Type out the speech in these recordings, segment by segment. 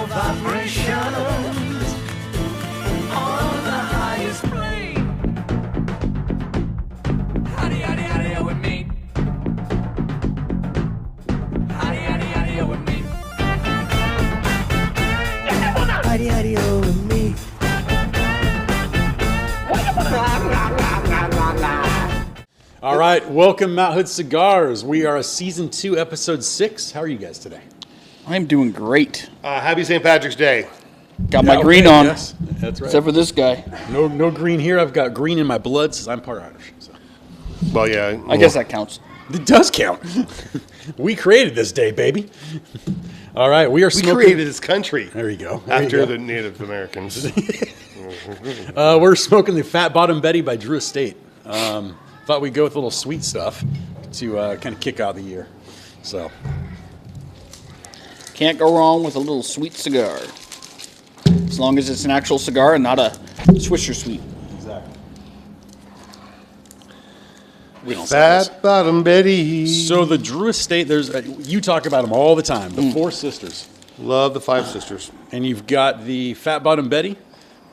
low vibrations on the highest plane. Howdy, howdy, howdy, with me. Howdy, howdy, howdy, with me. Howdy, howdy, with me. All right, welcome Mount Hood Cigars. We are a season 2, episode 6. How are you guys today? I'm doing great. Happy St. Patrick's Day. Got my Yeah, green okay, on, Yes, that's right. except for this guy. No green here. I've got green in my blood since I'm part Irish. So. Well, yeah. I guess that counts. It does count. We created this day, baby. All right, we are we smoking. created this country There you go. There you after go. the Native Americans. We're smoking the Fat Bottom Betty by Drew Estate. Thought we'd go with a little sweet stuff to kind of kick out the year. So, Can't go wrong with a little sweet cigar. As long as it's an actual cigar and not a Swisher sweet. exactly. We don't say those. Fat Bottom Betty. So the Drew Estate, there's you talk about them all the time. The Four Sisters, Love the Five Sisters. and you've got the Fat Bottom Betty,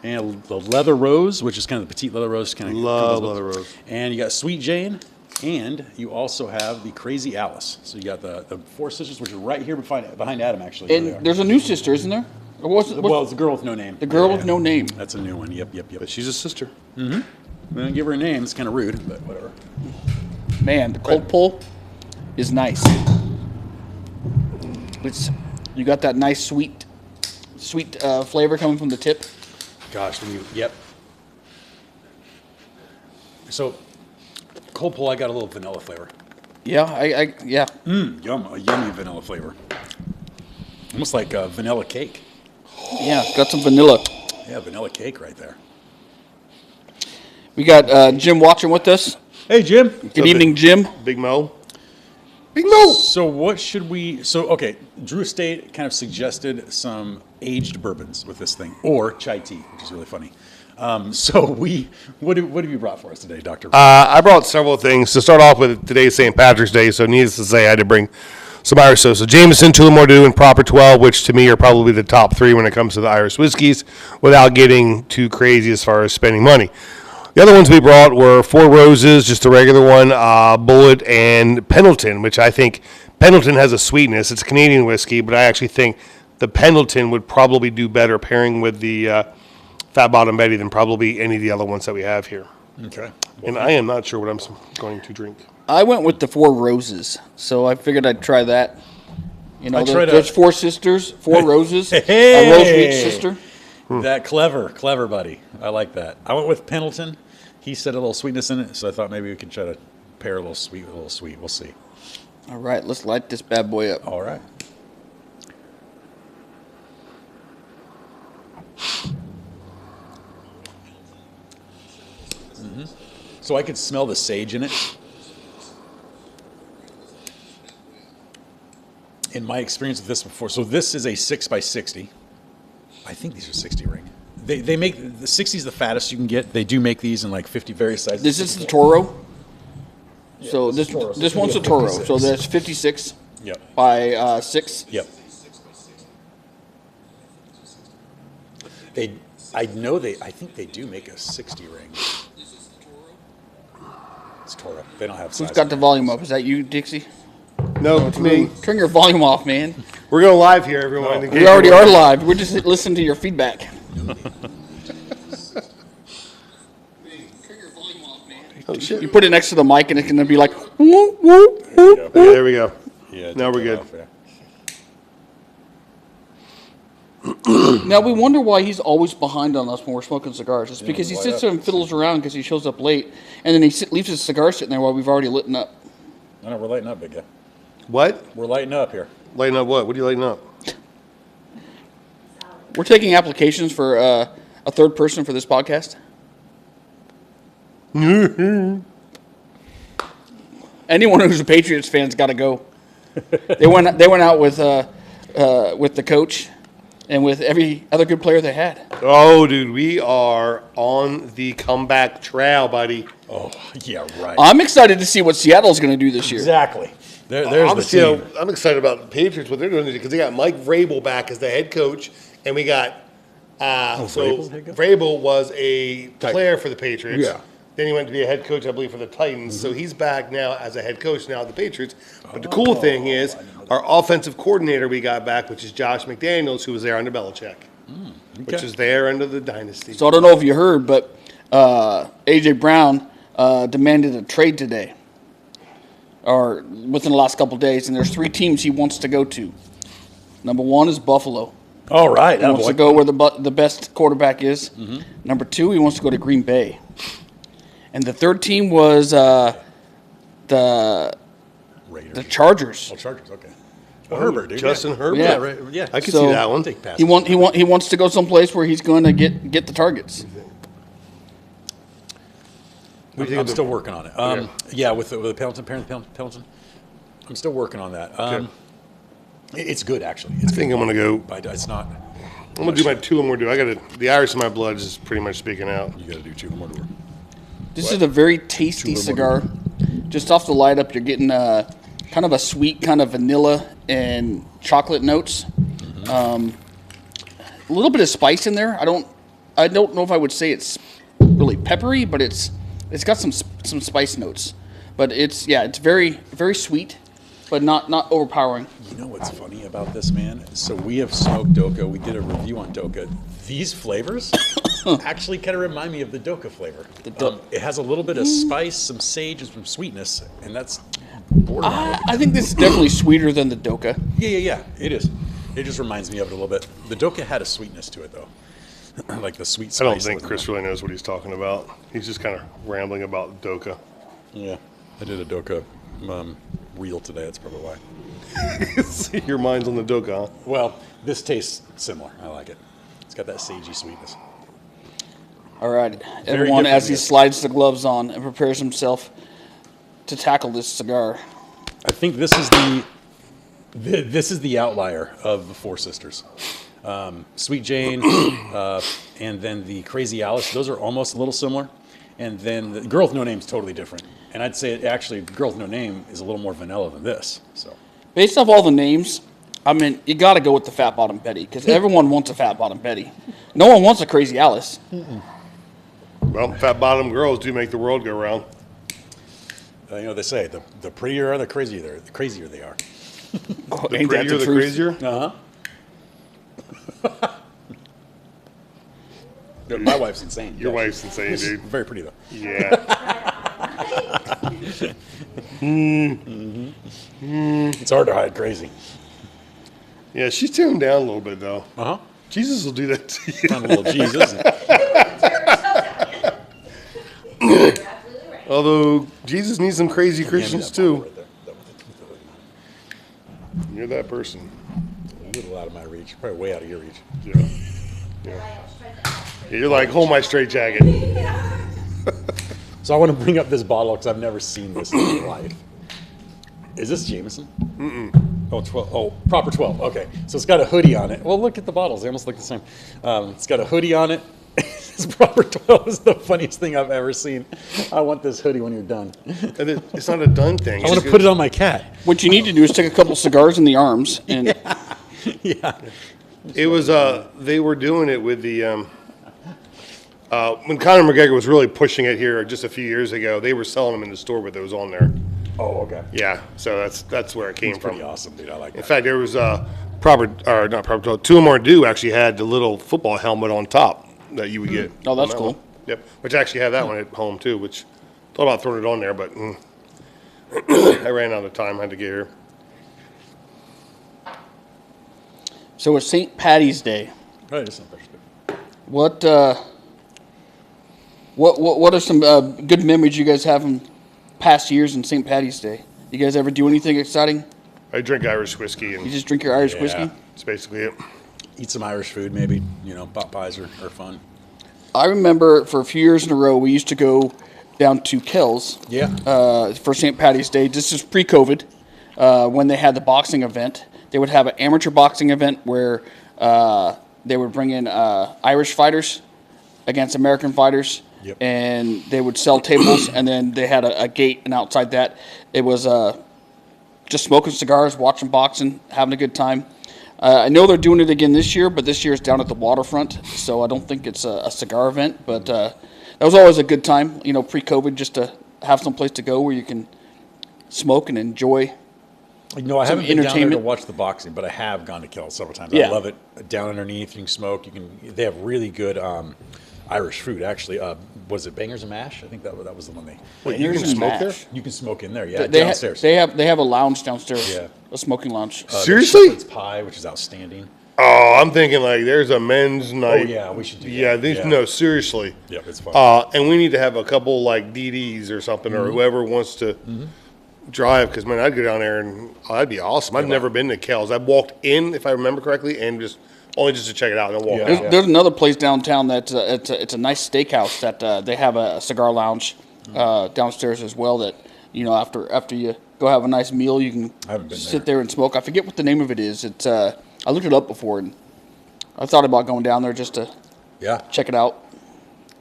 and the Leather Rose, which is kind of the petite Leather Rose, kind of Love Leather Rose. And you got Sweet Jane, and you also have the Crazy Alice. So you got the Four Sisters, which are right here behind Adam, actually. There they are. And there's a new sister, isn't there? Or what's Well, it's the girl with no name. the girl with Yeah. no name? That's a new one. Yep. But she's a sister. We don't give her a name. It's kind of rude, but whatever. Man, the cold pull is nice. It's you got that nice sweet flavor coming from the tip. Gosh, yep. So, cold pull, I got a little vanilla flavor. Yeah, yeah. A yummy vanilla flavor. Almost like vanilla cake. Yeah, got some vanilla. Yeah, vanilla cake right there. We got Jim watching with us. Hey, Jim. Good evening, Jim. Big Mo. Big Mo. So what should we? So okay, Drew Estate kind of suggested some aged bourbons with this thing, or chai tea, which is really funny. What have you brought for us today, Doctor? I brought several things. To start off with, today's St. Patrick's Day, so needless to say, I had to bring some Irish. So Jameson, Tullamore and Proper 12, which to me are probably the top 3 when it comes to the Irish whiskeys, without getting too crazy as far as spending money. The other ones we brought were Four Roses, just a regular one, Bullet, and Pendleton, which I think Pendleton has a sweetness. It's a Canadian whiskey, but I actually think the Pendleton would probably do better pairing with the Fat Bottom Betty than probably any of the other ones that we have here. Okay. And I am not sure what I'm going to drink. I went with the Four Roses, so I figured I'd try that. You know, I tried there's 4 sisters, 4 roses, Hey! a Rosemead sister. That clever buddy. I like that. I went with Pendleton. He said a little sweetness in it, so I thought maybe we could try to pair a little sweet with a little sweet. We'll see. All right, let's light this bad boy up. All right. So I could smell the sage in it. In my experience with this before, so this is a 6x60. I think these are 60 ring. They make the 60 is the fattest you can get. They do make these in like 50 various sizes. This is the Toro. So this this is Toro, so this it's one's a gonna be Toro. 56. So that's 56 Yep. by 6. Yep. I think they do make a 60 ring. It's Toro. They don't have size. Who's got the volume up? Is that you, Dixie? No, it's me. Turn your volume off, man. We're going live here, everyone. in case We already you're are wondering. live. We're just listening to your feedback. Oh, shit. You put it next to the mic, and it's going to be like, whoop, whoop, whoop. Okay, there we go. Yeah, Now we're good. off, yeah. Now, we wonder why he's always behind on us when we're smoking cigars. It's because he light sits up. there and fiddles around because he shows up late, and then he leaves his cigar sitting there while we've already lit up. I know, we're lighting up, big guy. What? We're lighting up here. Lighting up what? What are you lighting up? We're taking applications for a third person for this podcast. Anyone who's a Patriots fan's got to go. They went out with the coach and with every other good player they had. Oh, dude, we are on the comeback trail, buddy. Oh, yeah, right. I'm excited to see what Seattle's going to do this year. Exactly. There's the team. I'm excited about the Patriots, what they're doing, because they got Mike Vrabel back as the head coach, and we got Vrabel's head coach? Vrabel was a player for the Patriots. Yeah. Then he went to be a head coach, I believe, for the Titans. So he's back now as a head coach now at the Patriots. But the cool thing is, our offensive coordinator we got back, which is Josh McDaniels, who was there under Belichick, which is there under the dynasty. So I don't know if you heard, but A.J. Brown demanded a trade today, or within the last couple of days, and there's 3 teams he wants to go to. Number 1 is Buffalo. All right. He wants to go where the best quarterback is. Number 2, he wants to go to Green Bay. And the 3rd team was the Raiders. Chargers. Oh, Chargers. Okay. Well, Herbert, dude. Justin Herbert. Yeah. Right. Yeah. I can So- see that one. Take pass. He wants to go someplace where he's going to get the targets. I'm still working on it. Yeah, with the Pelton. I'm still working on that. It's good, actually. I think I'm going to go. But it's not. I'm going to do my 2 more. The Irish in my blood is pretty much speaking out. You got to do 2 more. This is a very tasty cigar. Just off the light up, you're getting kind of a sweet, kind of vanilla and chocolate notes. A little bit of spice in there. I don't know if I would say it's really peppery, but it's got some spice notes. But it's very very sweet, but not overpowering. You know what's funny about this, man? So we have smoked Doka. We did a review on Doka. These flavors actually kind of remind me of the Doka flavor. It has a little bit of spice, some sage, and some sweetness, and that's borderline. I think this is definitely sweeter than the Doka. Yeah. It is. It just reminds me of it a little bit. The Doka had a sweetness to it, though. Like the sweet spice. I don't think Chris really knows what he's talking about. He's just kind of rambling about Doka. Yeah. I did a Doka reel today. That's probably why. Your mind's on the Doka, huh? Well, this tastes similar. I like it. It's got that sagey sweetness. All right, everyone, different, as he yes. slides the gloves on and prepares himself to tackle this cigar. I think this is the outlier of the 4 sisters. Sweet Jane, and then the Crazy Alice. Those are almost a little similar. And then the Girl with No Name is totally different. And I'd say actually, Girl with No Name is a little more vanilla than this. So Based off all the names, I mean, you got to go with the Fat Bottom Betty because everyone wants a Fat Bottom Betty. No one wants a Crazy Alice. Well, fat bottom girls do make the world go round. you know they say the prettier are the crazier they are. Oh, The ain't that prettier, the truth? crazier. My wife's insane. Your wife's insane, dude. Very pretty though. Yeah. It's hard to hide crazy. Yeah, she's tuned down a little bit, though. Uh-huh. Jesus will do that to you. I'm a little Jesus. Although, Jesus needs some crazy Christians, too. You're that person. A little out of my reach. Probably way out of your reach. Yeah. You're like, hold my straight jacket. So I want to bring up this bottle because I've never seen this in my life. Is this Jameson? Oh, 12. Oh, proper 12. Okay. So it's got a hoodie on it. Well, look at the bottles. They almost look the same. It's got a hoodie on it. This proper 12 is the funniest thing I've ever seen. I want this hoodie when you're done. And it's not a done thing. I want to put it on my cat. What you need to do is take a couple cigars in the arms and Yeah. It was, they were doing it with the, when Conor McGregor was really pushing it here just a few years ago, they were selling them in the store with those on there. Oh, okay. Yeah, so that's where it came It's from. pretty awesome, dude. I like In that. fact, there was not proper. Two more do actually had the little football helmet on top that you would get. Oh, that's on that cool. one. Yep, which I actually have that one at home too. Which thought about throwing it on there, but I ran out of time. I had to get here. so it's St. Patty's Day. Right, it's not good. What are some good memories you guys have from past years in St. Patty's Day? You guys ever do anything exciting? I drink Irish whiskey, You and just drink your Irish Yeah. whiskey? that's basically it. Eat some Irish food, maybe. You know, pot pies are fun. I remember for a few years in a row, we used to go down to Kells Yeah. for St. Patty's Day. This is pre-COVID, when they had the boxing event. They would have an amateur boxing event where they would bring in Irish fighters against American fighters, Yep. and they would sell tables, and then they had a gate, and outside that, it was just smoking cigars, watching boxing, having a good time. I know they're doing it again this year, but this year it's down at the waterfront, so I don't think it's a cigar event. But that was always a good time, pre-COVID, just to have some place to go where you can smoke and enjoy. I some haven't been down there to entertainment. watch the boxing, but I have gone to Kell several times. Yeah. I love it. Down underneath, you can smoke. They have really good Irish food. Actually, was it Bangers and Mash? I think that was the one they. Wait, you can Bangers and smoke there? mash. You can smoke in there, yeah, They downstairs. they have a lounge downstairs, Yeah. a smoking lounge. Their Seriously? shepherd's pie, which is outstanding. Oh, I'm thinking like there's a men's night. yeah, we should do that. Yeah, Yeah. no, seriously. Yep, it's fun. And we need to have a couple like DDs or something, Mm-hmm. or whoever wants to drive. Because man, I'd go down there and that'd be awesome. I've never been to Kells. I've walked in, if I remember correctly, and only just to check it out and then walk Yeah. out. There's another place downtown that it's a nice steakhouse that they have a cigar lounge downstairs as well. That after you go have a nice meal, you can I haven't been sit there and smoke. I forget what the name of it is. It's I looked it up before, and I thought about going down there just to Yeah. check it out.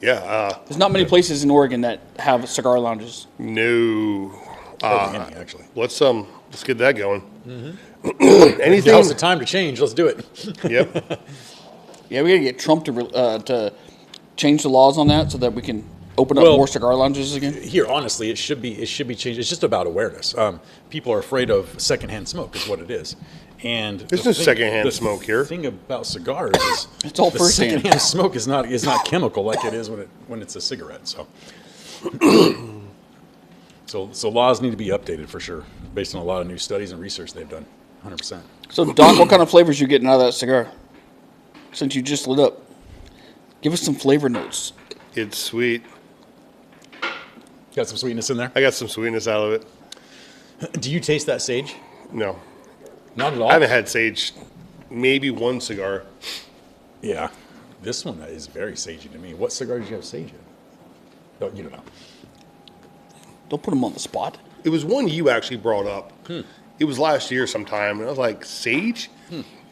Yeah. There's not many places in Oregon that have cigar lounges. No. Hardly any, actually. Let's get that going. Mm-hmm. Anything? Now's the time to change. Let's do it. Yep. Yeah, we got to get Trump to change the laws on that so that we can open up Well, more cigar lounges again. Here, honestly, it should be changed. It's just about awareness. People are afraid of secondhand smoke, is what it is. And There's the no secondhand smoke here. The thing about cigars is It's all the firsthand. secondhand smoke is not chemical like it is when it's a cigarette. So, so laws need to be updated for sure, based on a lot of new studies and research they've done. 100%. So, Doc, what kind of flavors you getting out of that cigar? Since you just lit up, give us some flavor notes. It's sweet. Got some sweetness in there. I got some sweetness out of it. Do you taste that sage? No. Not at all. I haven't had sage, maybe one cigar. Yeah, this one is very sagey to me. What cigar did you have sage in? No, you don't know. Don't put them on the spot. It was one you actually brought up. It was last year sometime, and I was like, sage?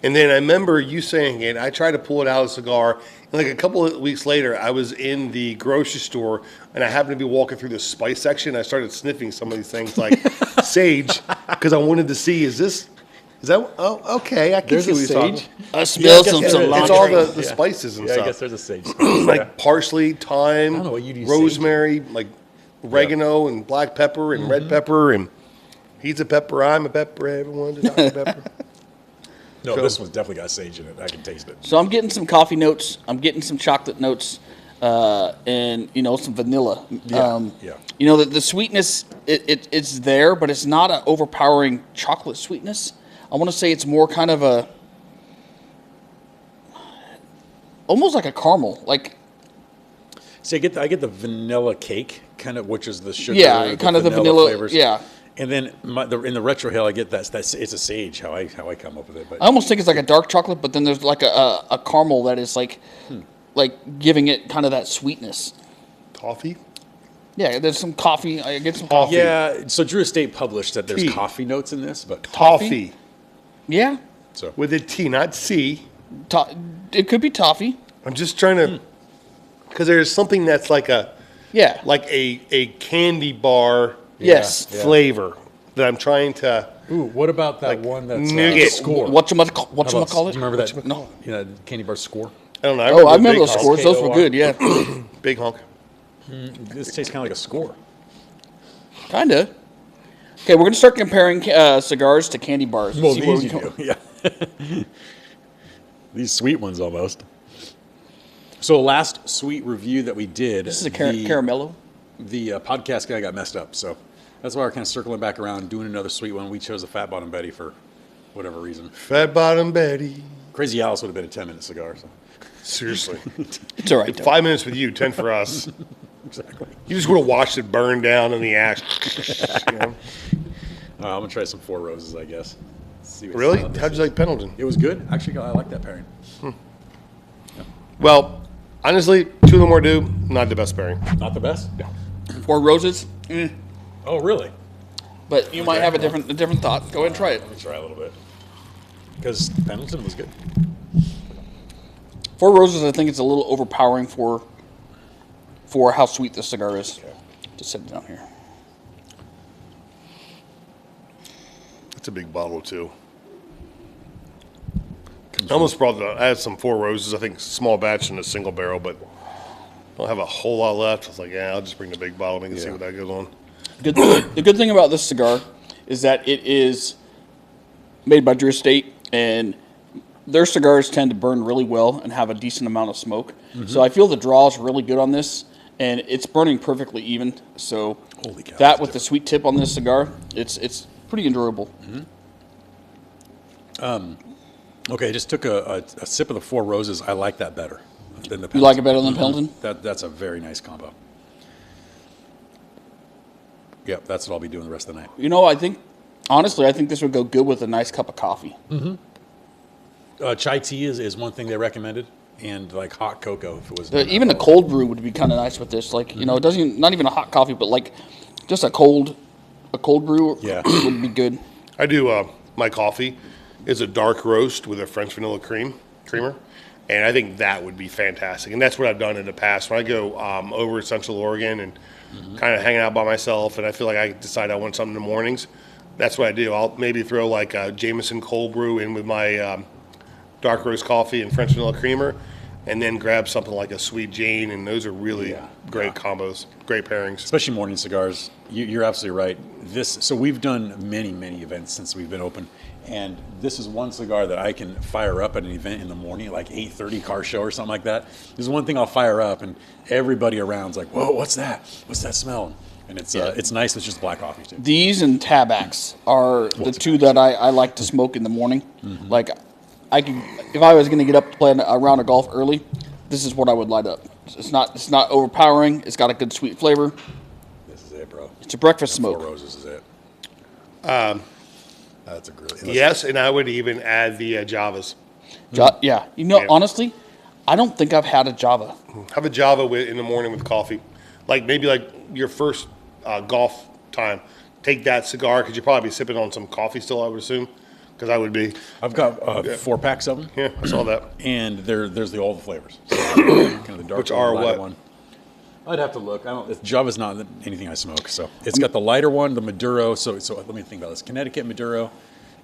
And then I remember you saying it. I tried to pull it out of the cigar, and like a couple of weeks later, I was in the grocery store, and I happened to be walking through the spice section. I started sniffing some of these things like sage, because I wanted to see, is that, oh, okay, I can There's see a what you're talking sage. about. I smell I guess some there is. cilantro. It's all the spices and Yeah, I stuff. guess there's a sage. Like parsley, thyme, I don't know what you'd use rosemary, like oregano and black pepper and red pepper, and he's a pepper, I'm a pepper, everyone's a Dr. Pepper. No, this one's definitely got sage in it. I can taste it. So I'm getting some coffee notes. I'm getting some chocolate notes, and some vanilla. Yeah. The sweetness it's there, but it's not an overpowering chocolate sweetness. I want to say it's more kind of almost like a caramel. Like See, I get the vanilla cake kind of, which is the sugar. Yeah, kind of the vanilla, flavors. yeah. And then in the retrohale, I get that's it's a sage. How I come up with it, but I almost think it's like a dark chocolate, but then there's like a caramel that is like giving it kind of that sweetness. Coffee? Yeah, there's some coffee. I get some coffee. yeah. So Drew Estate published that there's Tea. coffee notes in this, but Toffee. Yeah, so With a T, not C. it could be toffee. I'm just trying to, because there's something that's like a candy bar Yes. flavor that I'm trying to. Ooh, what about that one that's nougat. score? Whatchamacallit? Do you remember that? No. Candy bar score. I don't know. Oh, I remember Big those Honk. scores. Those were KOR. good. Yeah, Big honk. This tastes kind of like a score. kind of. Okay, we're gonna start comparing cigars to candy bars. Well, See where these we you come- do, yeah. These sweet ones almost. So last sweet review that we did. This is a caramello. The podcast guy got messed up, so that's why we're kind of circling back around, doing another sweet one. We chose a Fat Bottom Betty for whatever reason. Fat Bottom Betty. Crazy Alice would have been a 10-minute cigar. So. Seriously. It's all right. 5 minutes with you, 10 for us. Exactly. You just would have watched it burn down in the ash. You know? I'm gonna try some Four Roses, I guess. See what Really? style this How'd is. you like Pendleton? It was good. Actually, I like that pairing. Well, honestly, two of them were due. Not the best pairing. Not the best. Four Roses, Oh, really? but you might have a different thought. Go ahead and try it. Let me try a little bit. Because Pendleton was good. Four Roses, I think it's a little overpowering for how sweet this cigar is. Okay. Just set it down here. It's a big bottle too. I almost brought I had some Four Roses, I think small batch and a single barrel, but I don't have a whole lot left. I was like, yeah, I'll just bring the big bottle and see what that goes on. The good thing about this cigar is that it is made by Drew Estate, and their cigars tend to burn really well and have a decent amount of smoke. So I feel the draw is really good on this, and it's burning perfectly even. So Holy cow, that with the sweet tip on this cigar, it's pretty enjoyable. Okay, I just took a sip of the Four Roses. I like that better than the You like it better than Pendleton? That's a very nice combo. Yep, that's what I'll be doing the rest of the night. You know, honestly, I think this would go good with a nice cup of coffee. Chai tea is one thing they recommended, and like hot cocoa if it was. Even a cold brew would be kind of nice with this. Like, you know, it doesn't not even a hot coffee, but like just a cold brew would be good. I do my coffee is a dark roast with a French vanilla creamer, and I think that would be fantastic. And that's what I've done in the past when I go over to Central Oregon and kind of hanging out by myself, and I feel like I decide I want something in the mornings. That's what I do. I'll maybe throw like a Jameson cold brew in with my dark roast coffee and French vanilla creamer, and then grab something like a Sweet Jane, and those are really great combos, great pairings. Especially morning cigars. You're absolutely right. So we've done many events since we've been open, and this is one cigar that I can fire up at an event in the morning, like 8:30 car show or something like that. This is one thing I'll fire up, and everybody around's like, "Whoa, what's that? What's that smell?" And it's nice. It's just black coffee too. These and Tabacs are the two that I like to smoke in the morning. Like, if I was going to get up to play a round of golf early, this is what I would light up. It's not overpowering. It's got a good sweet flavor. This is it, bro. It's a breakfast smoke. Four Roses is it. That's a great. Yes, and I would even add the Javas. Yeah. You know, honestly, I don't think I've had a Java. Have a Java in the morning with coffee. Like maybe like your first golf time. Take that cigar because you'll probably be sipping on some coffee still, I would assume. Because I would be. I've got 4 packs of them. Yeah, I saw that. And there's all the flavors. So kind of the dark Which are what? one. I'd have to look. Java's not anything I smoke, so it's got the lighter one, the Maduro. So let me think about this: Connecticut Maduro,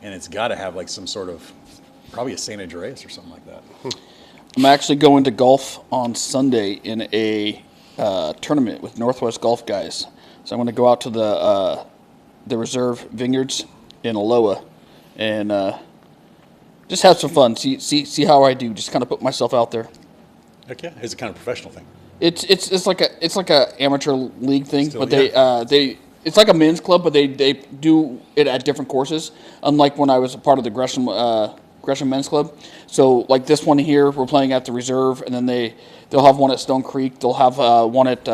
and it's got to have like some sort of probably a San Andreas or something like that. I'm actually going to golf on Sunday in a tournament with Northwest Golf guys. So I'm going to go out to the Reserve Vineyards in Aloha and just have some fun. See how I do. Just kind of put myself out there. Heck yeah, it's a kind of professional thing. It's like a amateur league thing, Still, but they it's like a men's club, but they do it at different courses. Unlike when I was a part of the Gresham men's club. So like this one here, we're playing at the Reserve, and then they'll have one at Stone Creek. They'll have one at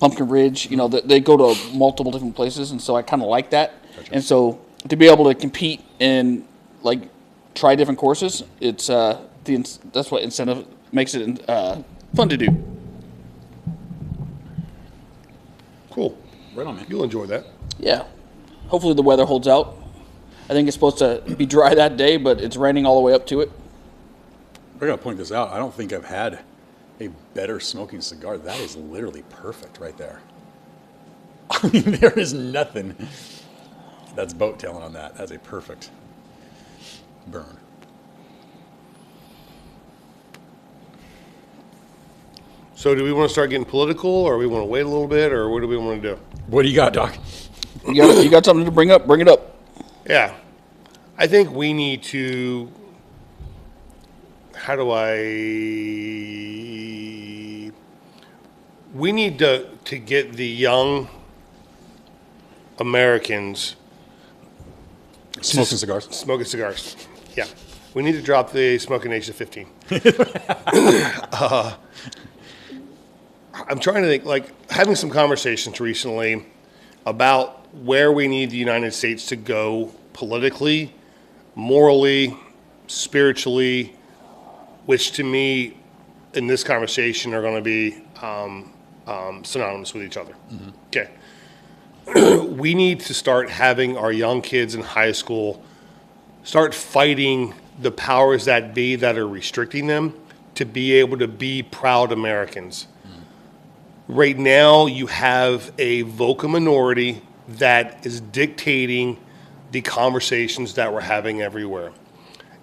Pumpkin Ridge. You know, they go to multiple different places, and so I kind of like that. Gotcha. And so to be able to compete and like try different courses, it's that's what incentive makes it fun to do. Cool. Right on, man. You'll enjoy that. Yeah. Hopefully the weather holds out. I think it's supposed to be dry that day, but it's raining all the way up to it. I gotta point this out. I don't think I've had a better smoking cigar. That is literally perfect right there. I mean, there is nothing that's boat tailing on that. That's a perfect burn. So do we want to start getting political, or we want to wait a little bit, or what do we want to do? What do you got, Doc? You got something to bring up? Bring it up. Yeah. I think we need to, we need to get the young Americans Smoking cigars. smoking cigars. Yeah. We need to drop the smoking age to 15. I'm trying to think, like, having some conversations recently about where we need the United States to go politically, morally, spiritually, which to me, in this conversation, are going to be synonymous with each other. Mm-hmm. Okay. We need to start having our young kids in high school start fighting the powers that be that are restricting them to be able to be proud Americans. Right now, you have a vocal minority that is dictating the conversations that we're having everywhere.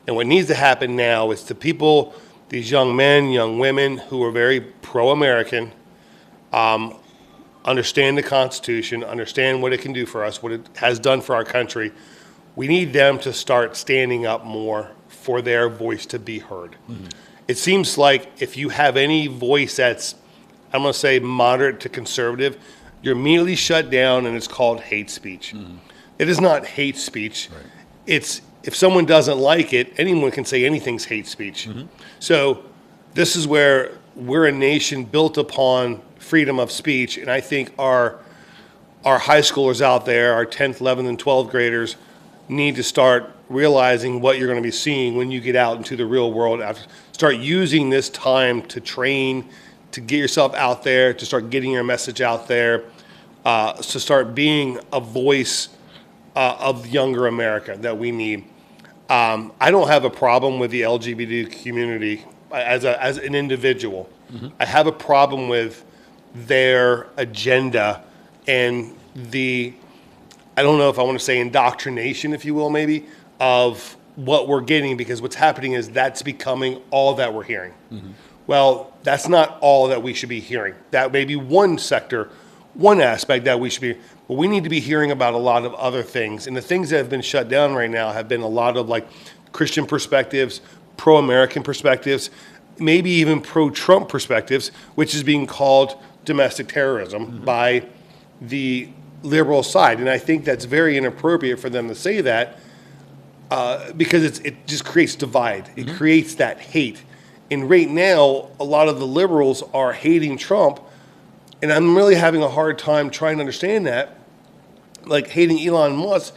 And what needs to happen now is to people, these young men, young women who are very pro-American, understand the Constitution, understand what it can do for us, what it has done for our country. We need them to start standing up more for their voice to be heard. It seems like if you have any voice that's, I'm going to say, moderate to conservative, you're immediately shut down, and it's called hate speech. It is not hate speech. Right. It's, if someone doesn't like it, anyone can say anything's hate speech. So this is where we're a nation built upon freedom of speech, and I think our high schoolers out there, our 10th, 11th, and 12th graders, need to start realizing what you're going to be seeing when you get out into the real world. Start using this time to train, to get yourself out there, to start getting your message out there, to start being a voice of younger America that we need. I don't have a problem with the LGBT community as an individual. I have a problem with their agenda and the, I don't know if I want to say indoctrination, if you will, maybe, of what we're getting, because what's happening is that's becoming all that we're hearing. Well, that's not all that we should be hearing. That may be one sector, one aspect that we should be, but we need to be hearing about a lot of other things. And the things that have been shut down right now have been a lot of like Christian perspectives, pro-American perspectives, maybe even pro-Trump perspectives, which is being called domestic terrorism by the liberal side. And I think that's very inappropriate for them to say that because it just creates divide. It creates that hate. And right now, a lot of the liberals are hating Trump, and I'm really having a hard time trying to understand that, like hating Elon Musk,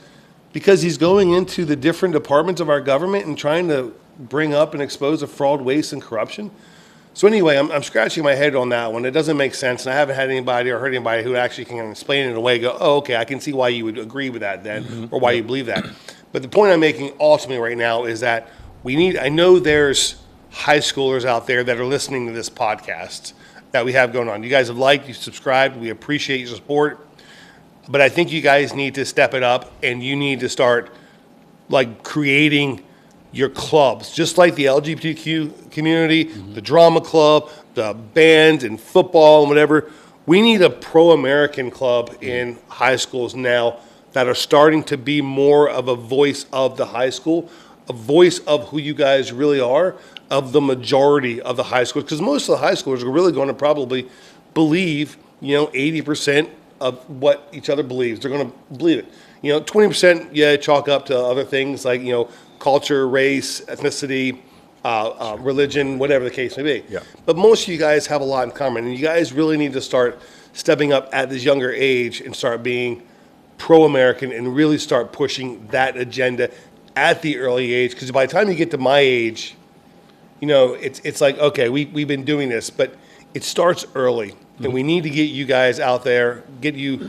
because he's going into the different departments of our government and trying to bring up and expose the fraud, waste, and corruption. So anyway, I'm scratching my head on that one. It doesn't make sense, and I haven't had anybody or heard anybody who actually can explain it in a way, go, oh, okay, I can see why you would agree with that then, or why you believe that. But the point I'm making ultimately right now is that I know there's high schoolers out there that are listening to this podcast that we have going on. You guys have liked, you subscribed, we appreciate your support. But I think you guys need to step it up, and you need to start creating your clubs, just like the LGBTQ community, the drama club, the band and football and whatever. We need a pro-American club in high schools now that are starting to be more of a voice of the high school, a voice of who you guys really are, of the majority of the high schools. Because most of the high schoolers are really going to probably believe, 80% of what each other believes. They're going to believe it. 20%, chalk up to other things like, culture, race, ethnicity, religion, whatever the case may be. Yeah. But most of you guys have a lot in common, and you guys really need to start stepping up at this younger age and start being pro-American and really start pushing that agenda at the early age. Because by the time you get to my age, it's like, okay, we've been doing this, but it starts early, and we need to get you guys out there, get you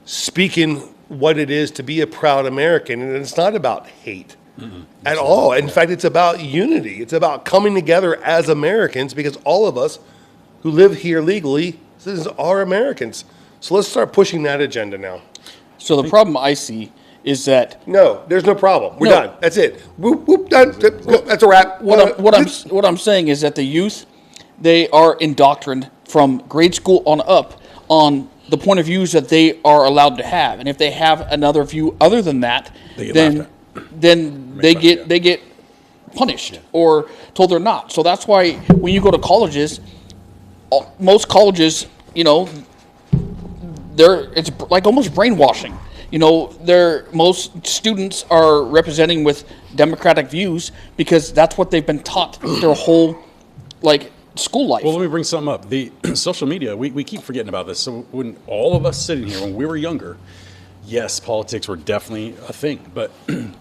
speaking what it is to be a proud American, and it's not about hate. At all. In fact, it's about unity. It's about coming together as Americans, because all of us who live here legally citizens are Americans. So let's start pushing that agenda now. So the problem I see is that No, there's no problem. We're done. That's it. Whoop, whoop, done. That's a wrap. what I'm saying is that the youth, they are indoctrined from grade school on up on the point of views that they are allowed to have, and if they have another view other than that, They get laughed then they get punished or told they're not. So that's why when you go to colleges, most colleges, it's like almost brainwashing. Most students are representing with Democratic views because that's what they've been taught their whole school life. Well, let me bring something up. The social media, we keep forgetting about this. So when all of us sitting here, when we were younger, yes, politics were definitely a thing. But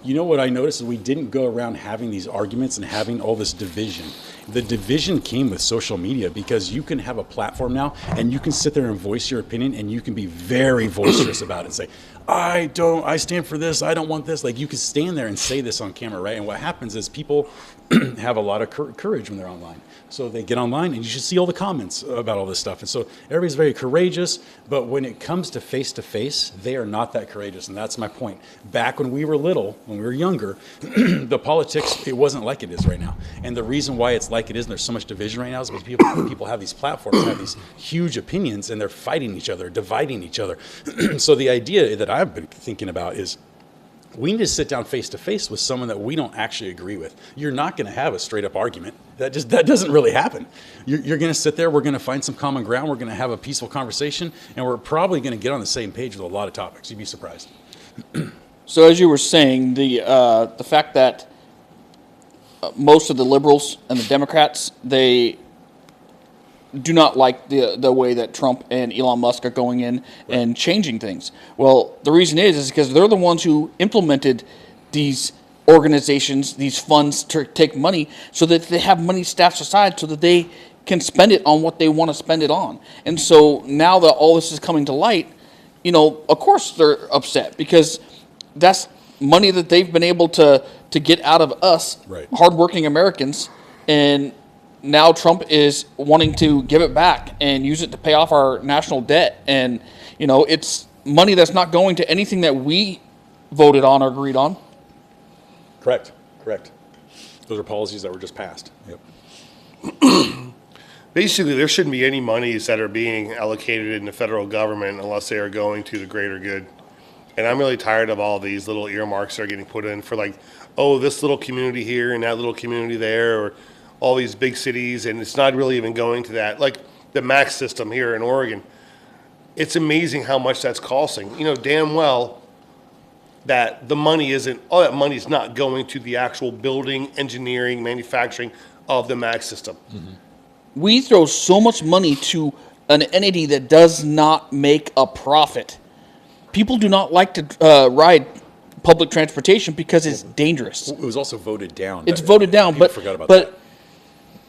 what I noticed is we didn't go around having these arguments and having all this division. The division came with social media because you can have a platform now and you can sit there and voice your opinion, and you can be very boisterous about it and say, I stand for this, I don't want this. Like, you can stand there and say this on camera, right? And what happens is people have a lot of courage when they're online. So they get online, and you should see all the comments about all this stuff. And so everybody's very courageous, but when it comes to face, they are not that courageous. And that's my point. Back when we were little, when we were younger, the politics, it wasn't like it is right now. And the reason why it's like it is, and there's so much division right now, is because people have these platforms, have these huge opinions, and they're fighting each other, dividing each other. So the idea that I've been thinking about is, we need to sit down face to face with someone that we don't actually agree with. You're not going to have a straight up argument. That doesn't really happen. You're going to sit there. We're going to find some common ground. We're going to have a peaceful conversation, and we're probably going to get on the same page with a lot of topics. You'd be surprised. So as you were saying, the fact that most of the liberals and the Democrats, they do not like the way that Trump and Elon Musk are going in and changing things. Well, the reason is because they're the ones who implemented these organizations, these funds to take money, so that they have money stashed aside so that they can spend it on what they want to spend it on. And so now that all this is coming to light, of course they're upset, because that's money that they've been able to get out of us, right, hardworking Americans, and now Trump is wanting to give it back and use it to pay off our national debt. And, it's money that's not going to anything that we voted on or agreed on. Correct. Those are policies that were just passed. Yep. Basically, there shouldn't be any monies that are being allocated in the federal government unless they are going to the greater good. And I'm really tired of all these little earmarks that are getting put in for, like, oh, this little community here and that little community there, or all these big cities, and it's not really even going to that. Like the max system here in Oregon, it's amazing how much that's costing. Damn well that the money isn't, all that money's not going to the actual building, engineering, manufacturing of the max system. Mm-hmm. We throw so much money to an entity that does not make a profit. People do not like to ride public transportation because it's dangerous. It was also voted down. It's voted down, People but forgot about but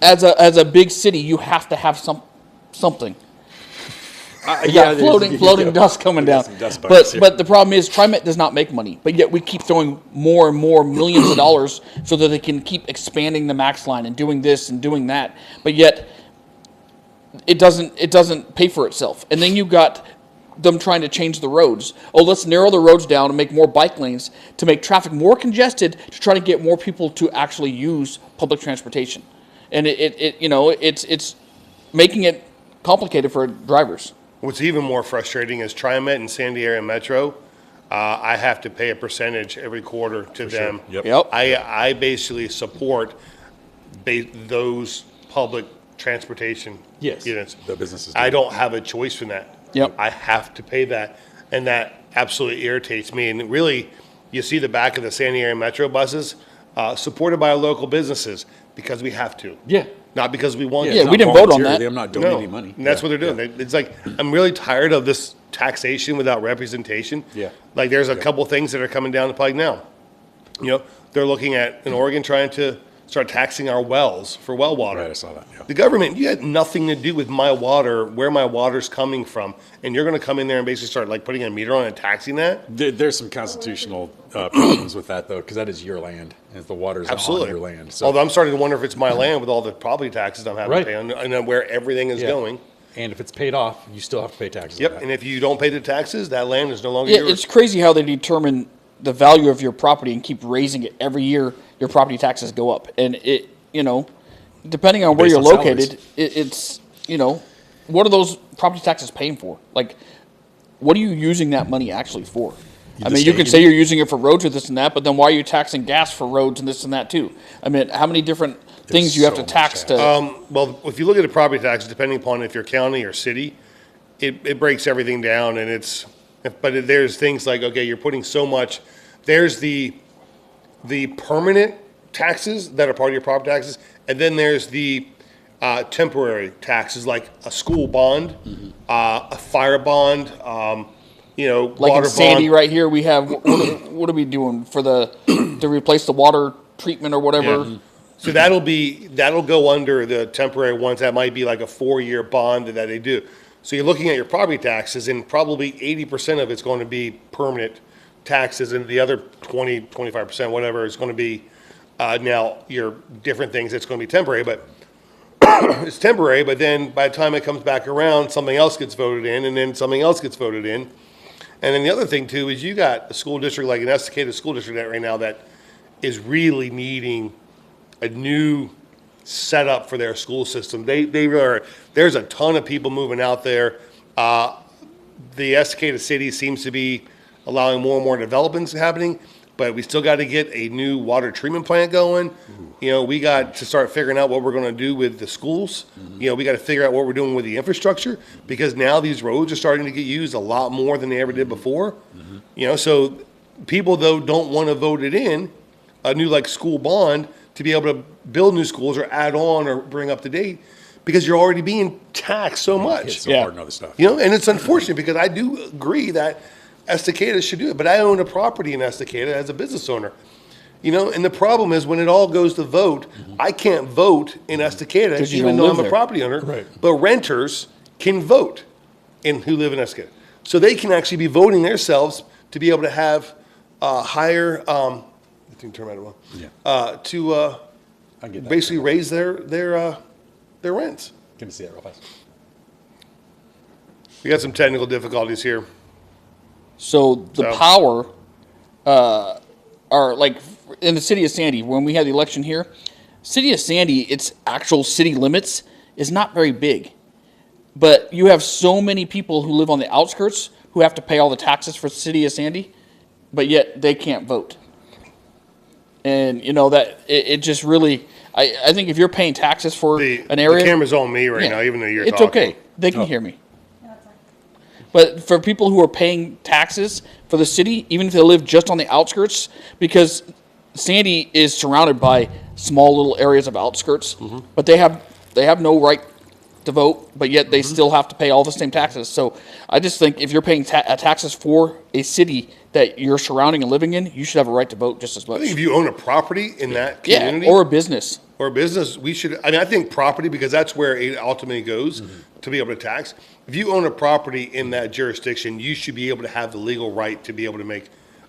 that. as a big city, you have to have something. You got floating dust coming down. But the problem is, TriMet does not make money, but yet we keep throwing more and more millions of dollars so that they can keep expanding the max line and doing this and doing that. But yet it doesn't pay for itself. And then you got them trying to change the roads. Oh, let's narrow the roads down and make more bike lanes to make traffic more congested to try to get more people to actually use public transportation. And it's making it complicated for drivers. What's even more frustrating is TriMet and San Diego Metro. I have to pay a percentage every quarter to them. Sure. Yep. I basically support those public transportation units. The businesses. I don't have a choice in that. Yep. I have to pay that, and that absolutely irritates me. And really, you see the back of the San Diego Metro buses supported by our local businesses because we have to. Yeah. Not because we want to. Yeah, we didn't vote on that. I'm not donating money. And that's what they're doing. It's like, I'm really tired of this taxation without representation. Yeah. Like, there's a couple things that are coming down the pike now. They're looking at, in Oregon, trying to start taxing our wells for well water. Right, I saw that. Yeah. The government, you had nothing to do with my water, where my water's coming from, and you're going to come in there and basically start, like, putting a meter on and taxing that? There's some constitutional problems with that, though, because that is your land, and the water's on your land. So. Although I'm starting to wonder if it's my land with all the property taxes I'm having to pay, and where everything is going. And if it's paid off, you still have to pay taxes. Yep, on that. and if you don't pay the taxes, that land is no longer Yeah, yours. it's crazy how they determine the value of your property and keep raising it every year. Your property taxes go up, and depending on where Based you're on located, it's what are those property taxes paying for? Like, what are you using that money actually for? I mean, you could say you're using it for roads or this and that, but then why are you taxing gas for roads and this and that too? I mean, how many different things you have so to much tax tax. to? Well, if you look at the property taxes, depending upon if you're county or city, it breaks everything down, and there's things like, okay, you're putting so much. There's the permanent taxes that are part of your property taxes, and then there's the temporary taxes, like a school bond, a fire bond, Like water in Sandy bond. right here, we have what are we doing for to replace the water treatment or whatever? Yeah. So that'll go under the temporary ones. That might be like a 4-year bond that they do. So you're looking at your property taxes, and probably 80% of it's going to be permanent taxes, and the other 20, 25%, whatever, is going to be now your different things. It's going to be temporary, but it's temporary. But then by the time it comes back around, something else gets voted in, and then something else gets voted in. And then the other thing too is you got a school district like an Estacada school district right now that is really needing a new setup for their school system. They are, there's a ton of people moving out there. The Estacada city seems to be allowing more and more developments happening, but we still got to get a new water treatment plant going. You know, we got to start figuring out what we're going to do with the schools. You know, we got to figure out what we're doing with the infrastructure, because now these roads are starting to get used a lot more than they ever did before. You know, so people though don't want to vote it in, a new like school bond, to be able to build new schools or add on or bring up to date, because you're already being taxed so much. Hit so hard and other stuff. You know, and it's unfortunate because I do agree that Estacada should do it, but I own a property in Estacada as a business owner. You know, and the problem is when it all goes to vote, I can't vote in Estacada 'Cause you even don't though live I'm a there. property owner. Right. But renters can vote who live in Estacada. So they can actually be voting themselves to be able to have higher, I think turn around well, Yeah. I get that. basically raise their rents. Can you see that real fast? We got some technical difficulties here. So the So- power are like in the city of Sandy, when we had the election here, city of Sandy, its actual city limits is not very big. But you have so many people who live on the outskirts who have to pay all the taxes for the city of Sandy, but yet they can't vote. And you know that it just really, I think if you're paying taxes for an area, The camera's on me right yeah, now, even though you're it's talking. okay. They can hear me. But for people who are paying taxes for the city, even if they live just on the outskirts, because Sandy is surrounded by small little areas of outskirts, but they have no right to vote, but yet they still have to pay all the same taxes. So I just think if you're paying taxes for a city that you're surrounding and living in, you should have a right to vote just as I much. think if you own a property in that Yeah, community or a business. or a business, we should, I mean, I think property, because that's where it ultimately goes to be able to tax. If you own a property in that jurisdiction, you should be able to have the legal right to be able to make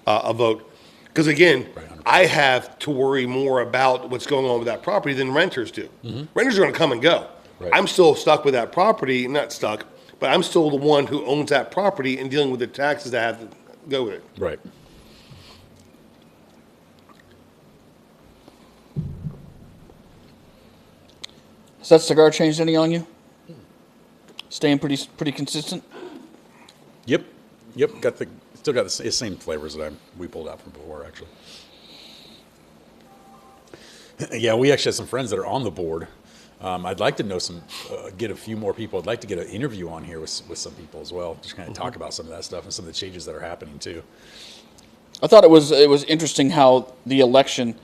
a vote. Because again, I have to worry more about what's going on with that property than renters do. Renters are going to come and go. Right. I'm still stuck with that property, not stuck, but I'm still the one who owns that property and dealing with the taxes that have to go with it. Right. Has that cigar changed any on you? Staying pretty consistent? Yep. Still got the same flavors that we pulled out from before, actually. Yeah, we actually have some friends that are on the board. I'd like to know get a few more people. I'd like to get an interview on here with some people as well, just kind of talk about some of that stuff and some of the changes that are happening too. I thought it was interesting how the election,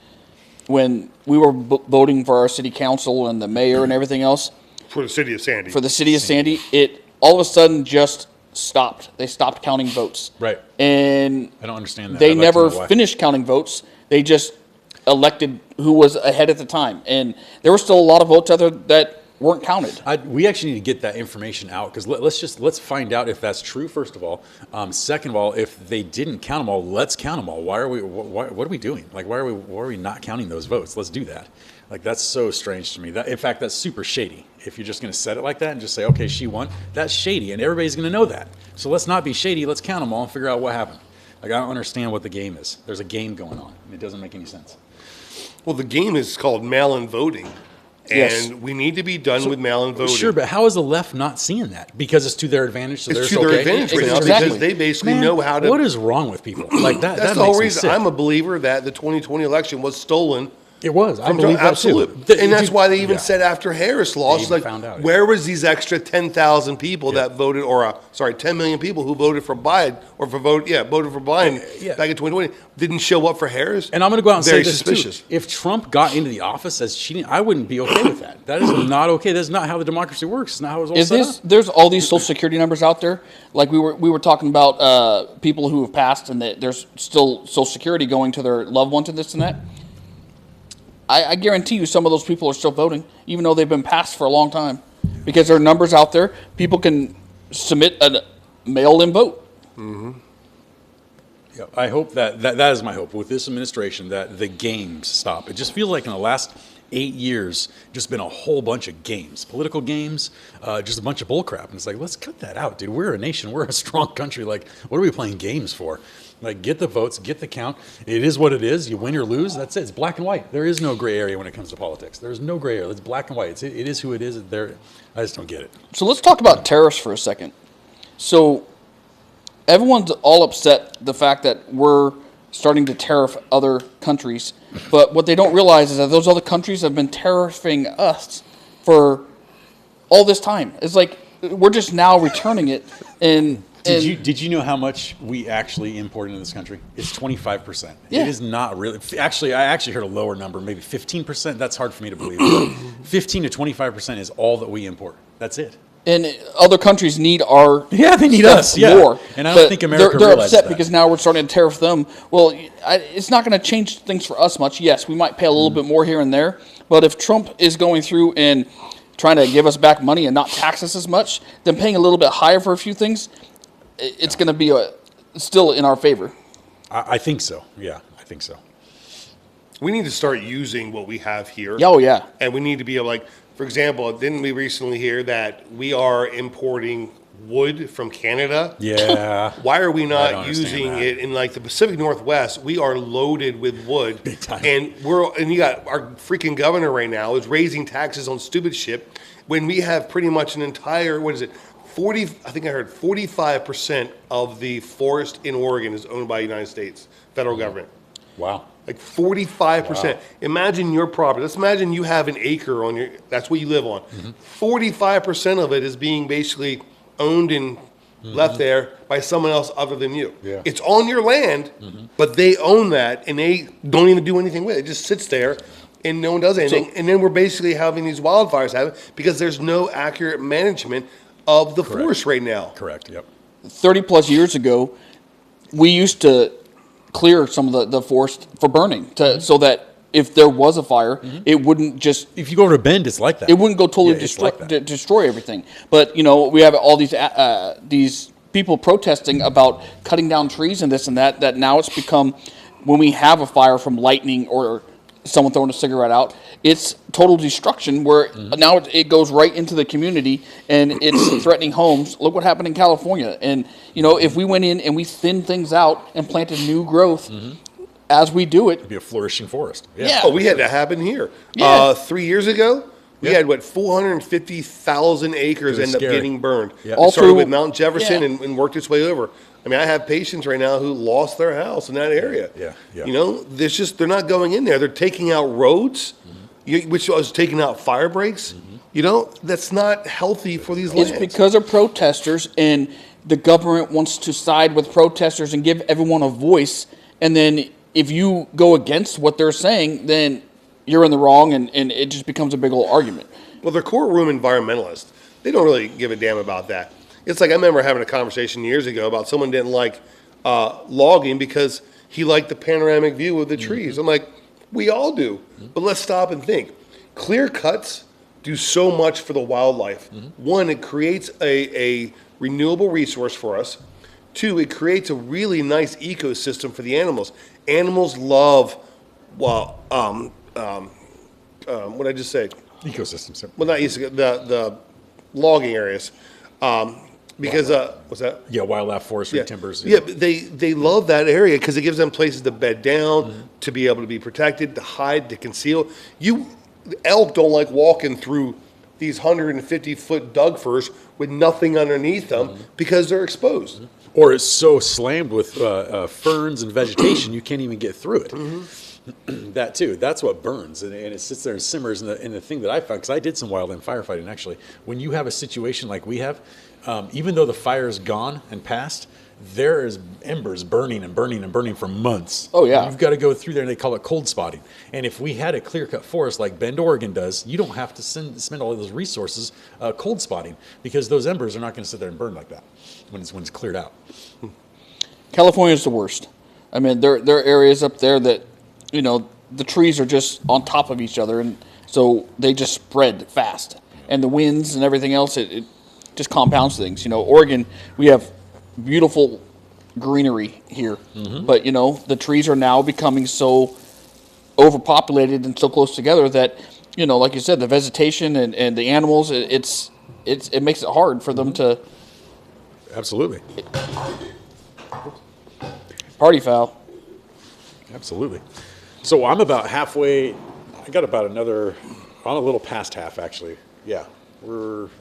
when we were voting for our city council and the mayor and everything else For the city of Sandy. for the city of Sandy, it all of a sudden just stopped. They stopped counting votes. Right. And I don't understand that. they I'd like to never know why. finished counting votes. They just elected who was ahead at the time. And there were still a lot of votes out there that weren't counted. We actually need to get that information out, because let's find out if that's true. First of all, second of all, if they didn't count them all, let's count them all. What are we doing? Like, why are we not counting those votes? Let's do that. Like, that's so strange to me. In fact, that's super shady. If you're just going to set it like that and just say, okay, she won, that's shady, and everybody's going to know that. So let's not be shady. Let's count them all and figure out what happened. Like, I don't understand what the game is. There's a game going on, and it doesn't make any sense. Well, the game is called mail-in voting. And Yes. we need to be done with mail-in voting. Sure, but how is the left not seeing that? Because it's to their advantage. So It's they're to their okay? advantage right now Exactly. because they basically Man, know how to. What is wrong with people like that? That's That the whole makes me reason. sick. I'm a believer that the 2020 election was stolen. It was. I From believe that absolute. too. And that's Dude, why they even yeah. said after Harris lost, even like, found out, yeah. where was these extra 10,000 people Yeah. that voted, or 10 million people who voted for Biden, voted for Biden Yeah. back in 2020, didn't show up for Harris? And I'm going to go out and Very say this suspicious. too. If Trump got into the office as cheating, I wouldn't be okay with that. That is not okay. That's not how the democracy works. It's not how it's all Is set this? up. There's all these social security numbers out there. Like we were talking about people who have passed, and that there's still social security going to their loved ones and this and that. I guarantee you, some of those people are still voting, even though they've been passed for a long time, because there are numbers out there. People can submit a mail-in vote. Yeah, I hope that is my hope with this administration, that the games stop. It just feels like in the last 8 years, just been a whole bunch of games, political games, just a bunch of bullcrap. And it's like, let's cut that out, dude. We're a nation. We're a strong country. Like, what are we playing games for? Like, get the votes, get the count. It is what it is. You win or lose. That's it. It's black and white. There is no gray area when it comes to politics. There's no gray area. It's black and white. It is who it is. I just don't get it. So let's talk about tariffs for a second. So everyone's all upset the fact that we're starting to tariff other countries, but what they don't realize is that those other countries have been tariffing us for all this time. It's like we're just now returning it. And Did you know how much we actually import into this country? It's 25%. Yeah. It is not really. Actually, I actually heard a lower number, maybe 15%. That's hard for me to believe. 15 to 25% is all that we import. That's it. And other countries need our They need stuff us. Yeah, more. and I don't think America they're realizes upset that. because now we're starting to tariff them. Well, it's not going to change things for us much. Yes, we might pay a little bit more here and there, but if Trump is going through and trying to give us back money and not tax us as much, then paying a little bit higher for a few things, it's going to be still in our favor. I think so. Yeah, I think so. We need to start using what we have here. Oh, yeah. And we need to be able, like, for example, didn't we recently hear that we are importing wood from Canada? Yeah. Why are we I not don't understand using that. it in like the Pacific Northwest? We are loaded with wood. Big time. And you got our freaking governor right now is raising taxes on stupid shit when we have pretty much an entire, what is it? 40, I think I heard 45% of the forest in Oregon is owned by the United States federal government. Wow. Like 45%. Wow. Imagine your property. Let's imagine you have an acre on that's what you live on. 45% of it is being basically owned and left there by someone else other than you. Yeah. It's on your land, but they own that and they don't even do anything with it. It just sits there and no one does anything. And then we're basically having these wildfires happen because there's no accurate management of the forest right now. Correct. Yep. 30 plus years ago, we used to clear some of the forest for burning so that if there was a fire, it wouldn't just If you go to Bend, it's like that. it wouldn't go totally Yeah, it's like that. destroy everything. But we have all these people protesting about cutting down trees and this and that. That now it's become when we have a fire from lightning or someone throwing a cigarette out, it's total destruction. Where now it goes right into the community and it's threatening homes. Look what happened in California. And if we went in and we thinned things out and planted new growth. As we do it, Be a flourishing forest. Yeah. Oh, we had that happen here. Yeah. 3 years ago, we Yeah. had, 450,000 acres It was end up scary. getting burned. Yeah. It All started through- with Mount Jefferson yeah. and worked its way over. I mean, I have patients right now who lost their house in that area. Yeah, yeah. They're not going in there. They're taking out roads, which was taking out fire breaks. That's not healthy for these lands. it's because of protesters, and the government wants to side with protesters and give everyone a voice. And then if you go against what they're saying, then you're in the wrong, and it just becomes a big old argument. Well, they're courtroom environmentalists. They don't really give a damn about that. It's like I remember having a conversation years ago about someone didn't like logging because he liked the panoramic view of the trees. I'm like, we all do. But let's stop and think. Clear cuts do so much for the wildlife. One, it creates a renewable resource for us. Two, it creates a really nice ecosystem for the animals. Animals love, what did I just say? Ecosystems. Well, not the logging areas, because what's that? Yeah, wildlife, forestry, timbers. Yeah, but they love that area because it gives them places to bed down, to be able to be protected, to hide, to conceal. Elk don't like walking through these 150-foot Doug firs with nothing underneath them because they're exposed. Or it's so slammed with ferns and vegetation you can't even get through it. That too. That's what burns, and it sits there and simmers. And the thing that I found, because I did some wildland firefighting actually, when you have a situation like we have, even though the fire is gone and passed, there is embers burning and burning and burning for months. Oh, yeah. You've got to go through there, and they call it cold spotting. And if we had a clear-cut forest like Bend, Oregon does, you don't have to spend all of those resources cold spotting, because those embers are not going to sit there and burn like that when it's cleared out. California's the worst. I mean, there are areas up there that, the trees are just on top of each other, and so they just spread fast. And the winds and everything else, just compounds things. You know, Oregon, we have beautiful greenery here, but you know, the trees are now becoming so overpopulated and so close together that, you know, like you said, the vegetation and the animals, it makes it hard for them to Absolutely. party foul. Absolutely. So I'm about halfway. I got about another. I'm a little past half, actually. Yeah,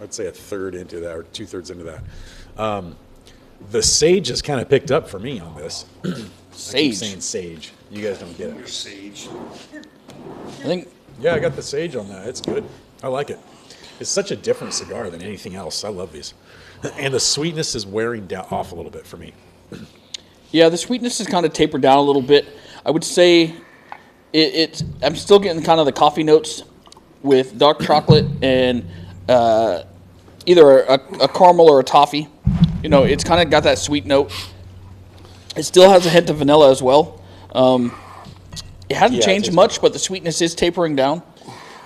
I'd say a third into that, or 2/3 into that. The sage has kind of picked up for me on this. I keep Sage. saying sage. You guys don't get it. Sage. I think Yeah, I got the sage on that. It's good. I like it. It's such a different cigar than anything else. I love these. And the sweetness is wearing down off a little bit for me. yeah, the sweetness is kind of tapered down a little bit. I would say I'm still getting kind of the coffee notes with dark chocolate and either a caramel or a toffee. You know, it's kind of got that sweet note. It still has a hint of vanilla as well. It hasn't Yeah, it changed tastes much, but the sweetness is tapering down.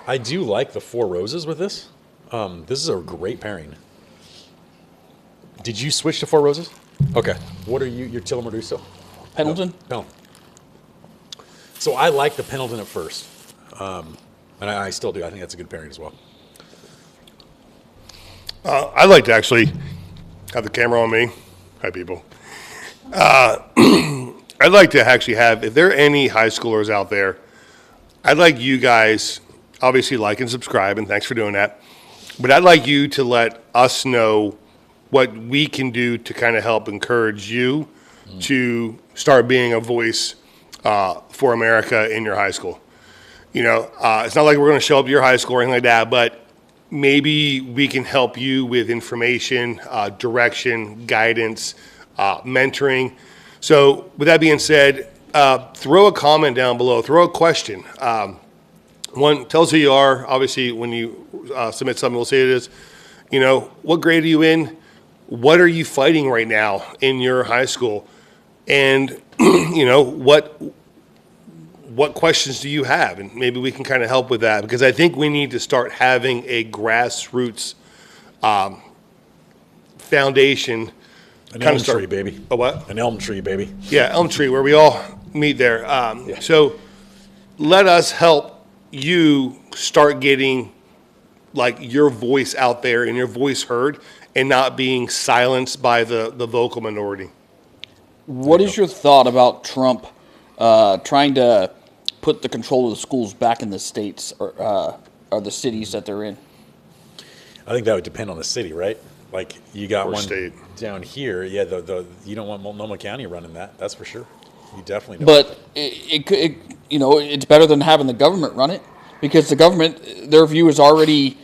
I do like the Four Roses with this. This is a great pairing. Did you switch to Four Roses? Okay. What are you? You're Tillamook still? Pendleton? No. So I like the Pendleton at first. And I still do. I think that's a good pairing as well. I'd like to actually have the camera on me. Hi, people. I'd like to actually have, if there are any high schoolers out there, I'd like you guys, obviously like and subscribe, and thanks for doing that. But I'd like you to let us know what we can do to kind of help encourage you to start being a voice for America in your high school. You know, it's not like we're going to show up to your high school or anything like that, but maybe we can help you with information, direction, guidance, mentoring. So with that being said, throw a comment down below, throw a question. One, tell us who you are. Obviously, when you submit something, we'll say it is. You know, what grade are you in? What are you fighting right now in your high school? And, you know, what questions do you have? And maybe we can kind of help with that, because I think we need to start having a grassroots foundation. An Kind elm of start- tree, baby. A what? An elm tree, baby. Yeah, Elm Tree, where we all meet there. So let us help you start getting like your voice out there and your voice heard, and not being silenced by the vocal minority. What is your thought about Trump trying to put the control of the schools back in the states or the cities that they're in? I think that would depend on the city, right? Like you got Or one state. down here. Yeah, you don't want Multnomah County running that. That's for sure. You definitely don't. But you know, it's better than having the government run it, because the government, their view is already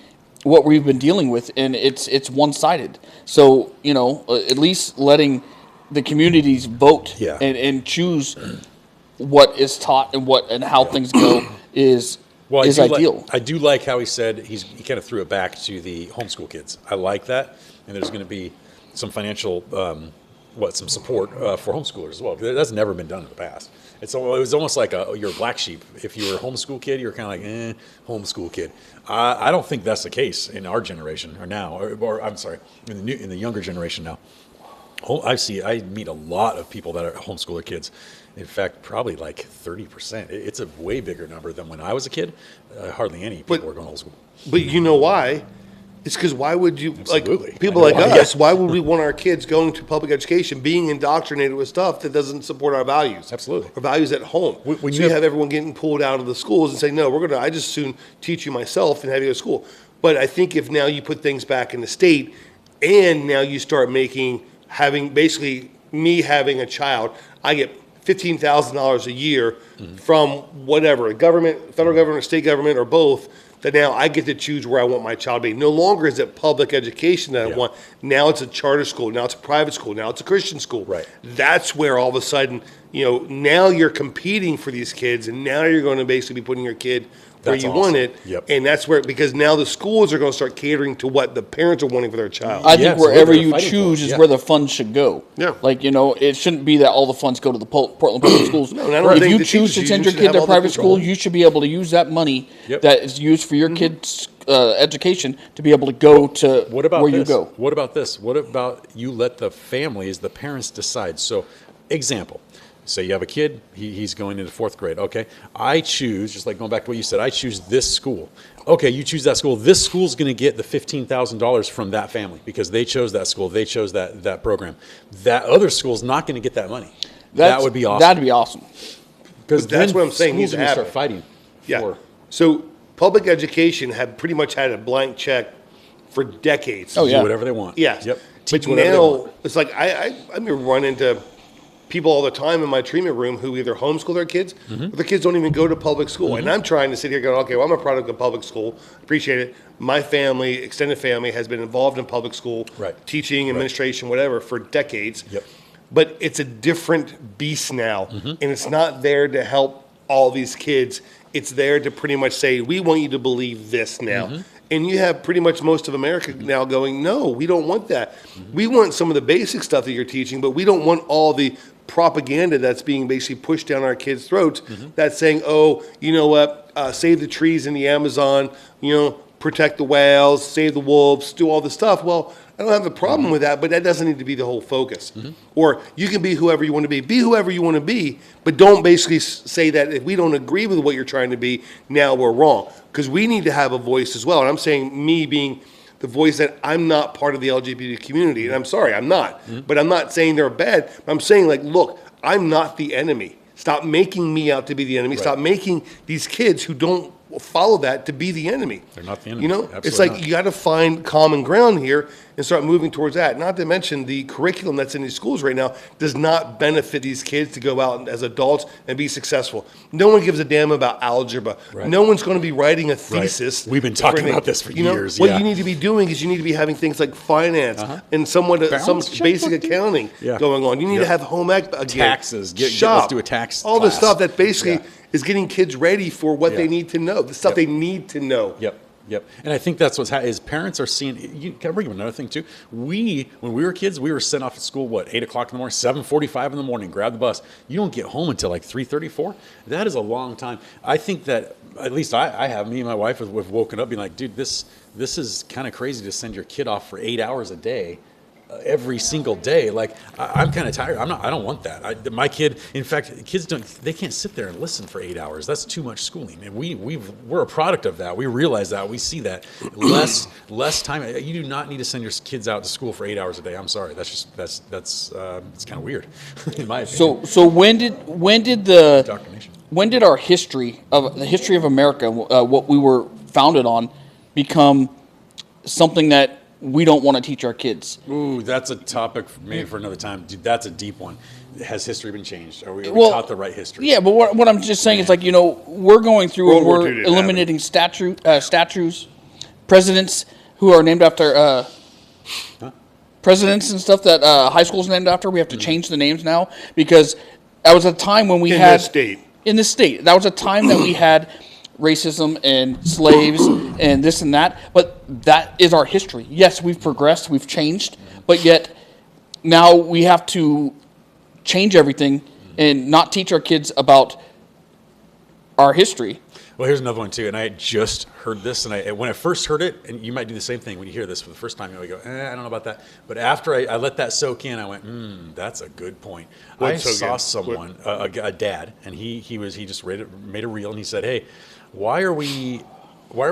what we've been dealing with, and it's one-sided. So, you know, at least letting the communities vote Yeah. and choose what is taught and how things go is ideal. I do like how he said he kind of threw it back to the homeschool kids. I like that, and there's going to be some financial some support for homeschoolers as well. That's never been done in the past. It was almost like you're a black sheep. If you were a homeschool kid, you're kind of like, homeschool kid. I don't think that's the case in our generation or now, or I'm sorry, in the younger generation now. I meet a lot of people that are homeschooler kids. In fact, probably like 30%. It's a way bigger number than when I was a kid. Hardly any people were going to homeschool. But you know why? It's because why would you, Absolutely. like people I like know why. us, why would we want our kids going to public education, being indoctrinated with stuff that doesn't support our values? Absolutely. Our values at home. When So you you have- have everyone getting pulled out of the schools and say, no, I just soon teach you myself and have you go to school. But I think if now you put things back in the state, and now you start having basically me having a child, I get $15,000 a year from whatever, a government, federal government, state government, or both, that now I get to choose where I want my child to be. No longer is it public education that I Yeah. want. Now it's a charter school. Now it's a private school. Now it's a Christian school. Right. That's where all of a sudden, you know, now you're competing for these kids, and now you're going to basically be putting your kid where That's you awesome. want it. Yep. And that's where, because now the schools are going to start catering to what the parents are wanting for their child. I Yeah, think wherever absolutely. you Fighting for choose it, is yeah. where the funds should go. Yeah. Like, you know, it shouldn't be that all the funds go to the Portland Public Schools. No, and I don't If think you the choose teachers to send should your kid have to all a the private control. school, you should be able to use that money Yep. that is used for your kid's education to be able to go to What about where this? you go. What about this? What about you let the families, the parents decide? So, example, say you have a kid, he's going into 4th grade. Okay, I choose, just like going back to what you said, I choose this school. Okay, you choose that school. This school's going to get the $15,000 from that family because they chose that school. They chose that program. That other school's not going to get that money. That would be awesome. That'd be awesome. Because that's what I'm saying needs Schools to are going to start happen. fighting. Yeah. For, So public education had pretty much had a blank check for decades. Oh, do yeah. whatever they want. Yes. Yep. But Teach whatever they now want. it's like I run into people all the time in my treatment room who either homeschool their kids Mm-hmm. or their kids don't even go to public school. And I'm trying to sit here going, okay, well, I'm a product of public school. Appreciate it. My family, extended family, has been involved in public school, Right. teaching, administration, whatever, for decades. Yep. But it's a different beast now. Mm-hmm. And it's not there to help all these kids. It's there to pretty much say, we want you to believe this now. Mm-hmm. And you have pretty much most of America now going, no, we don't want that. We want some of the basic stuff that you're teaching, but we don't want all the propaganda that's being basically pushed down our kids' throats that's saying, oh, you know what, save the trees in the Amazon, protect the whales, save the wolves, do all this stuff. Well, I don't have a problem with that, but that doesn't need to be the whole focus. Or you can be whoever you want to be. Be whoever you want to be, but don't basically say that if we don't agree with what you're trying to be, now we're wrong. Because we need to have a voice as well. And I'm saying me being the voice that I'm not part of the LGBT community. And I'm sorry, I'm not. But I'm not saying they're bad. I'm saying, like, look, I'm not the enemy. Stop making me out to be the enemy. Stop making these kids who don't follow that to be the enemy. They're not the enemy. You know, Absolutely it's like not. you got to find common ground here and start moving towards that. Not to mention the curriculum that's in these schools right now does not benefit these kids to go out as adults and be successful. No one gives a damn about algebra. Right. No one's going to be writing a thesis. We've been talking anything. about this for You know, years, What yeah. you need to be doing is you need to be having things like finance and somewhat some Balance checkbook, basic dude. accounting Yeah. going on. You need to Yep. have home ec again. Taxes. Let's shop. do a tax All class. the stuff that basically Yeah. is getting kids ready for what they Yeah. need to know. The stuff Yep. they need to know. Yep. And I think that's what's happening is parents are seeing, can I bring up another thing too? When we were kids, we were sent off at school, 8 o'clock in the morning, 7:45 in the morning, grab the bus. You don't get home until like 3:34. That is a long time. I think that, at least I have, me and my wife have woken up being like, dude, this is kind of crazy to send your kid off for 8 hours a day. Every single day. Like, I'm kind of tired. I don't want that. My kid, in fact, kids they can't sit there and listen for 8 hours. That's too much schooling. And we're a product of that. We realize that. We see that. Less time. You do not need to send your kids out to school for 8 hours a day. I'm sorry. That's it's kind of weird, in my opinion. So when did Indoctrination. when did the history of America, what we were founded on, become something that we don't want to teach our kids? Ooh, that's a topic maybe for another time. Dude, that's a deep one. Has history been changed? Are we taught the right history? Yeah, but what I'm just saying is, like, we're going through World and War we're II didn't eliminating statues, presidents who are named after presidents and stuff that high school's named after. We have to change the names now because that was a time when we In had this state. in the state. That was a time that we had racism and slaves and this and that. But that is our history. Yes, we've progressed, we've changed, but yet now we have to change everything and not teach our kids about our history. Well, here's another one too, and I had just heard this, and when I first heard it, and you might do the same thing when you hear this for the first time, you go, I don't know about that. But after I let that soak in, I went, that's a good point. I What's so saw good? someone, a dad, and he just made a reel, and he said, hey, why are we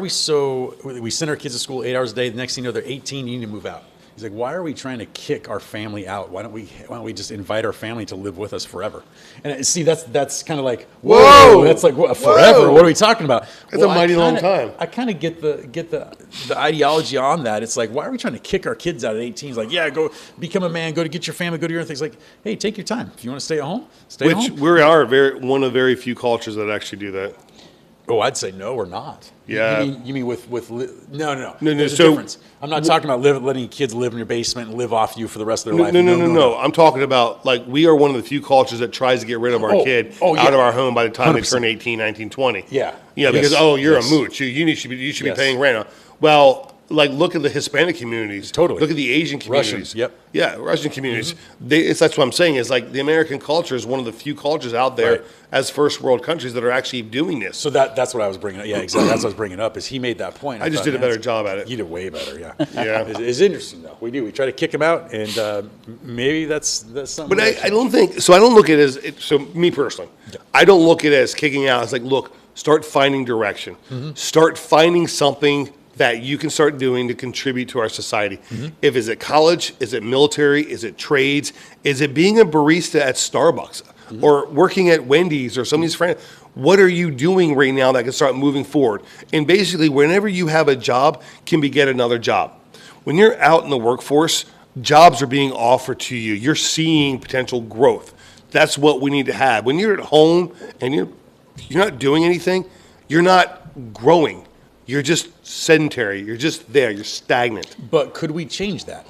so, we send our kids to school 8 hours a day, the next thing you know, they're 18, you need to move out. He's like, why are we trying to kick our family out? Why don't we just invite our family to live with us forever? And see, that's kind of like, whoa, that's like what, forever. Whoa. What are we talking about? That's a mighty long time. I kind of get the ideology on that. It's like, why are we trying to kick our kids out at 18? It's like, yeah, go become a man, go to get your family, go to your own things. Like, hey, take your time. If you want to stay at home, stay at Which home. we are one of very few cultures that actually do that. Oh, I'd say no or not. Yeah. You mean with no. No, There's a so- difference. I'm not talking about letting kids live in your basement and live off you for the rest of their life. No. I'm talking about, like, we are one of the few cultures that tries to get rid of our kid out of our home by the time they 100%. turn 18, 19, 20. Yeah. Yeah, because, Yes. you're Yes. a mooch. You should be Yes. paying rent. Well, like look at the Hispanic communities. Totally. Look at the Asian communities. Russians, yep. Yeah, Russian communities. That's what I'm saying is like the American culture is one of the few cultures out there Right. as first world countries that are actually doing this. So that's what I was bringing up. Yeah, exactly. That's what I was bringing up. Is he made that point? I just thought, did a man, better that's- job at it. You did way better. Yeah. Yeah. It's interesting though. We do. We try to kick him out, and maybe that's something. But that I don't think so. I don't look at it as so. Me personally, I don't look at it as kicking out. It's like, look, start finding direction. Start finding something that you can start doing to contribute to our society. If is it college, is it military, is it trades, is it being a barista at Starbucks or working at Wendy's or some of these friends? What are you doing right now that can start moving forward? And basically, whenever you have a job, can be get another job. When you're out in the workforce, jobs are being offered to you. You're seeing potential growth. That's what we need to have. When you're at home and you're not doing anything, you're not growing. You're just sedentary. You're just there. You're stagnant. But could we change that?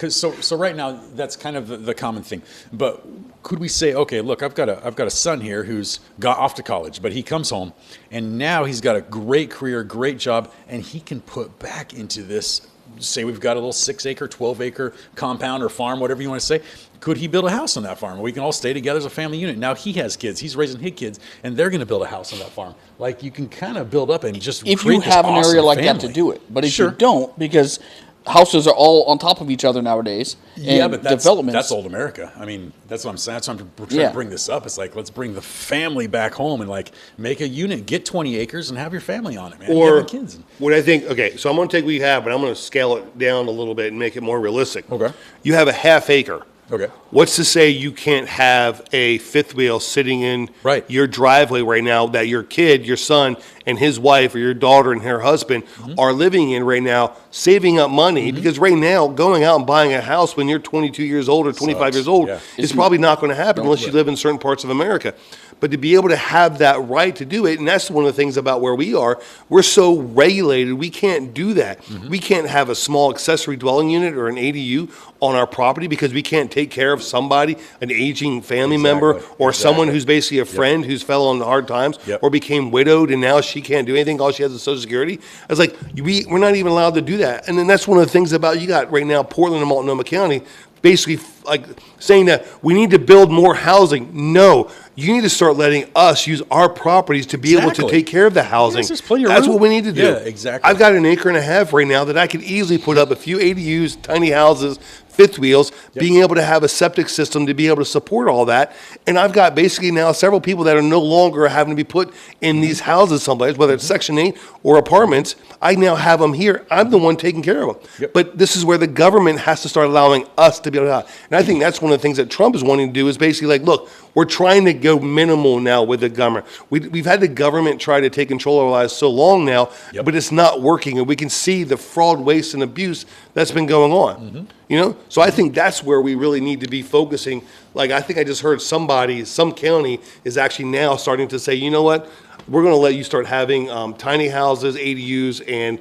So right now that's kind of the common thing. But could we say, okay, look, I've got a son here who's got off to college, but he comes home and now he's got a great career, great job, and he can put back into this. Say we've got a little 6-acre, 12-acre compound or farm, whatever you want to say. Could he build a house on that farm? We can all stay together as a family unit. Now he has kids. He's raising his kids, and they're going to build a house on that farm. Like you can kind of build up and just If create you this have an area awesome like that to family. do it. But if Sure. you don't, because houses are all on top of each other nowadays. Yeah, and but that's developments. old America. I mean, that's what I'm saying. That's why I'm trying Yeah. to bring this up. It's like, let's bring the family back home and like make a unit, get 20 acres and have your family on it, man. You Or have kids. what I think, okay, so I'm going to take what you have, but I'm going to scale it down a little bit and make it more realistic. Okay. You have a half acre. Okay. What's to say you can't have a fifth wheel sitting in Right. your driveway right now that your kid, your son, and his wife or your daughter and her husband are living in right now, saving up money? Because right now, going out and buying a house when you're 22 years old or 25 Sucks. years old Yeah. is probably not going to happen unless you live in certain parts of America. But to be able to have that right to do it, and that's one of the things about where we are, we're so regulated, we can't do that. We can't have a small accessory dwelling unit or an ADU on our property because we can't take care of somebody, an aging family member, or someone who's basically a friend who's fell on hard times Yep. or became widowed and now she can't do anything. All she has is Social Security. I was like, we're not even allowed to do that. And then that's one of the things about you got right now, Portland and Multnomah County, basically like saying that we need to build more housing. No, you need to start letting us use our properties to be able to Exactly. take care of the housing. Yes, there's plenty of That's room. what we need to do. Yeah, exactly. I've got an acre and a half right now that I could easily put up a few ADUs, tiny houses, fifth wheels, being able to have a septic system to be able to support all that. And I've got basically now several people that are no longer having to be put in these houses someplace, whether it's Section 8 or apartments. I now have them here. I'm the one taking care of them. Yep. But this is where the government has to start allowing us to be able to have. And I think that's one of the things that Trump is wanting to do is basically like, look, we're trying to go minimal now with the government. We've had the government try to take control of our lives so long now, Yep. but it's not working. And we can see the fraud, waste, and abuse that's been going on. You know? So I think that's where we really need to be focusing. Like, I think I just heard some county is actually now starting to say, you know what? We're going to let you start having tiny houses, ADUs, and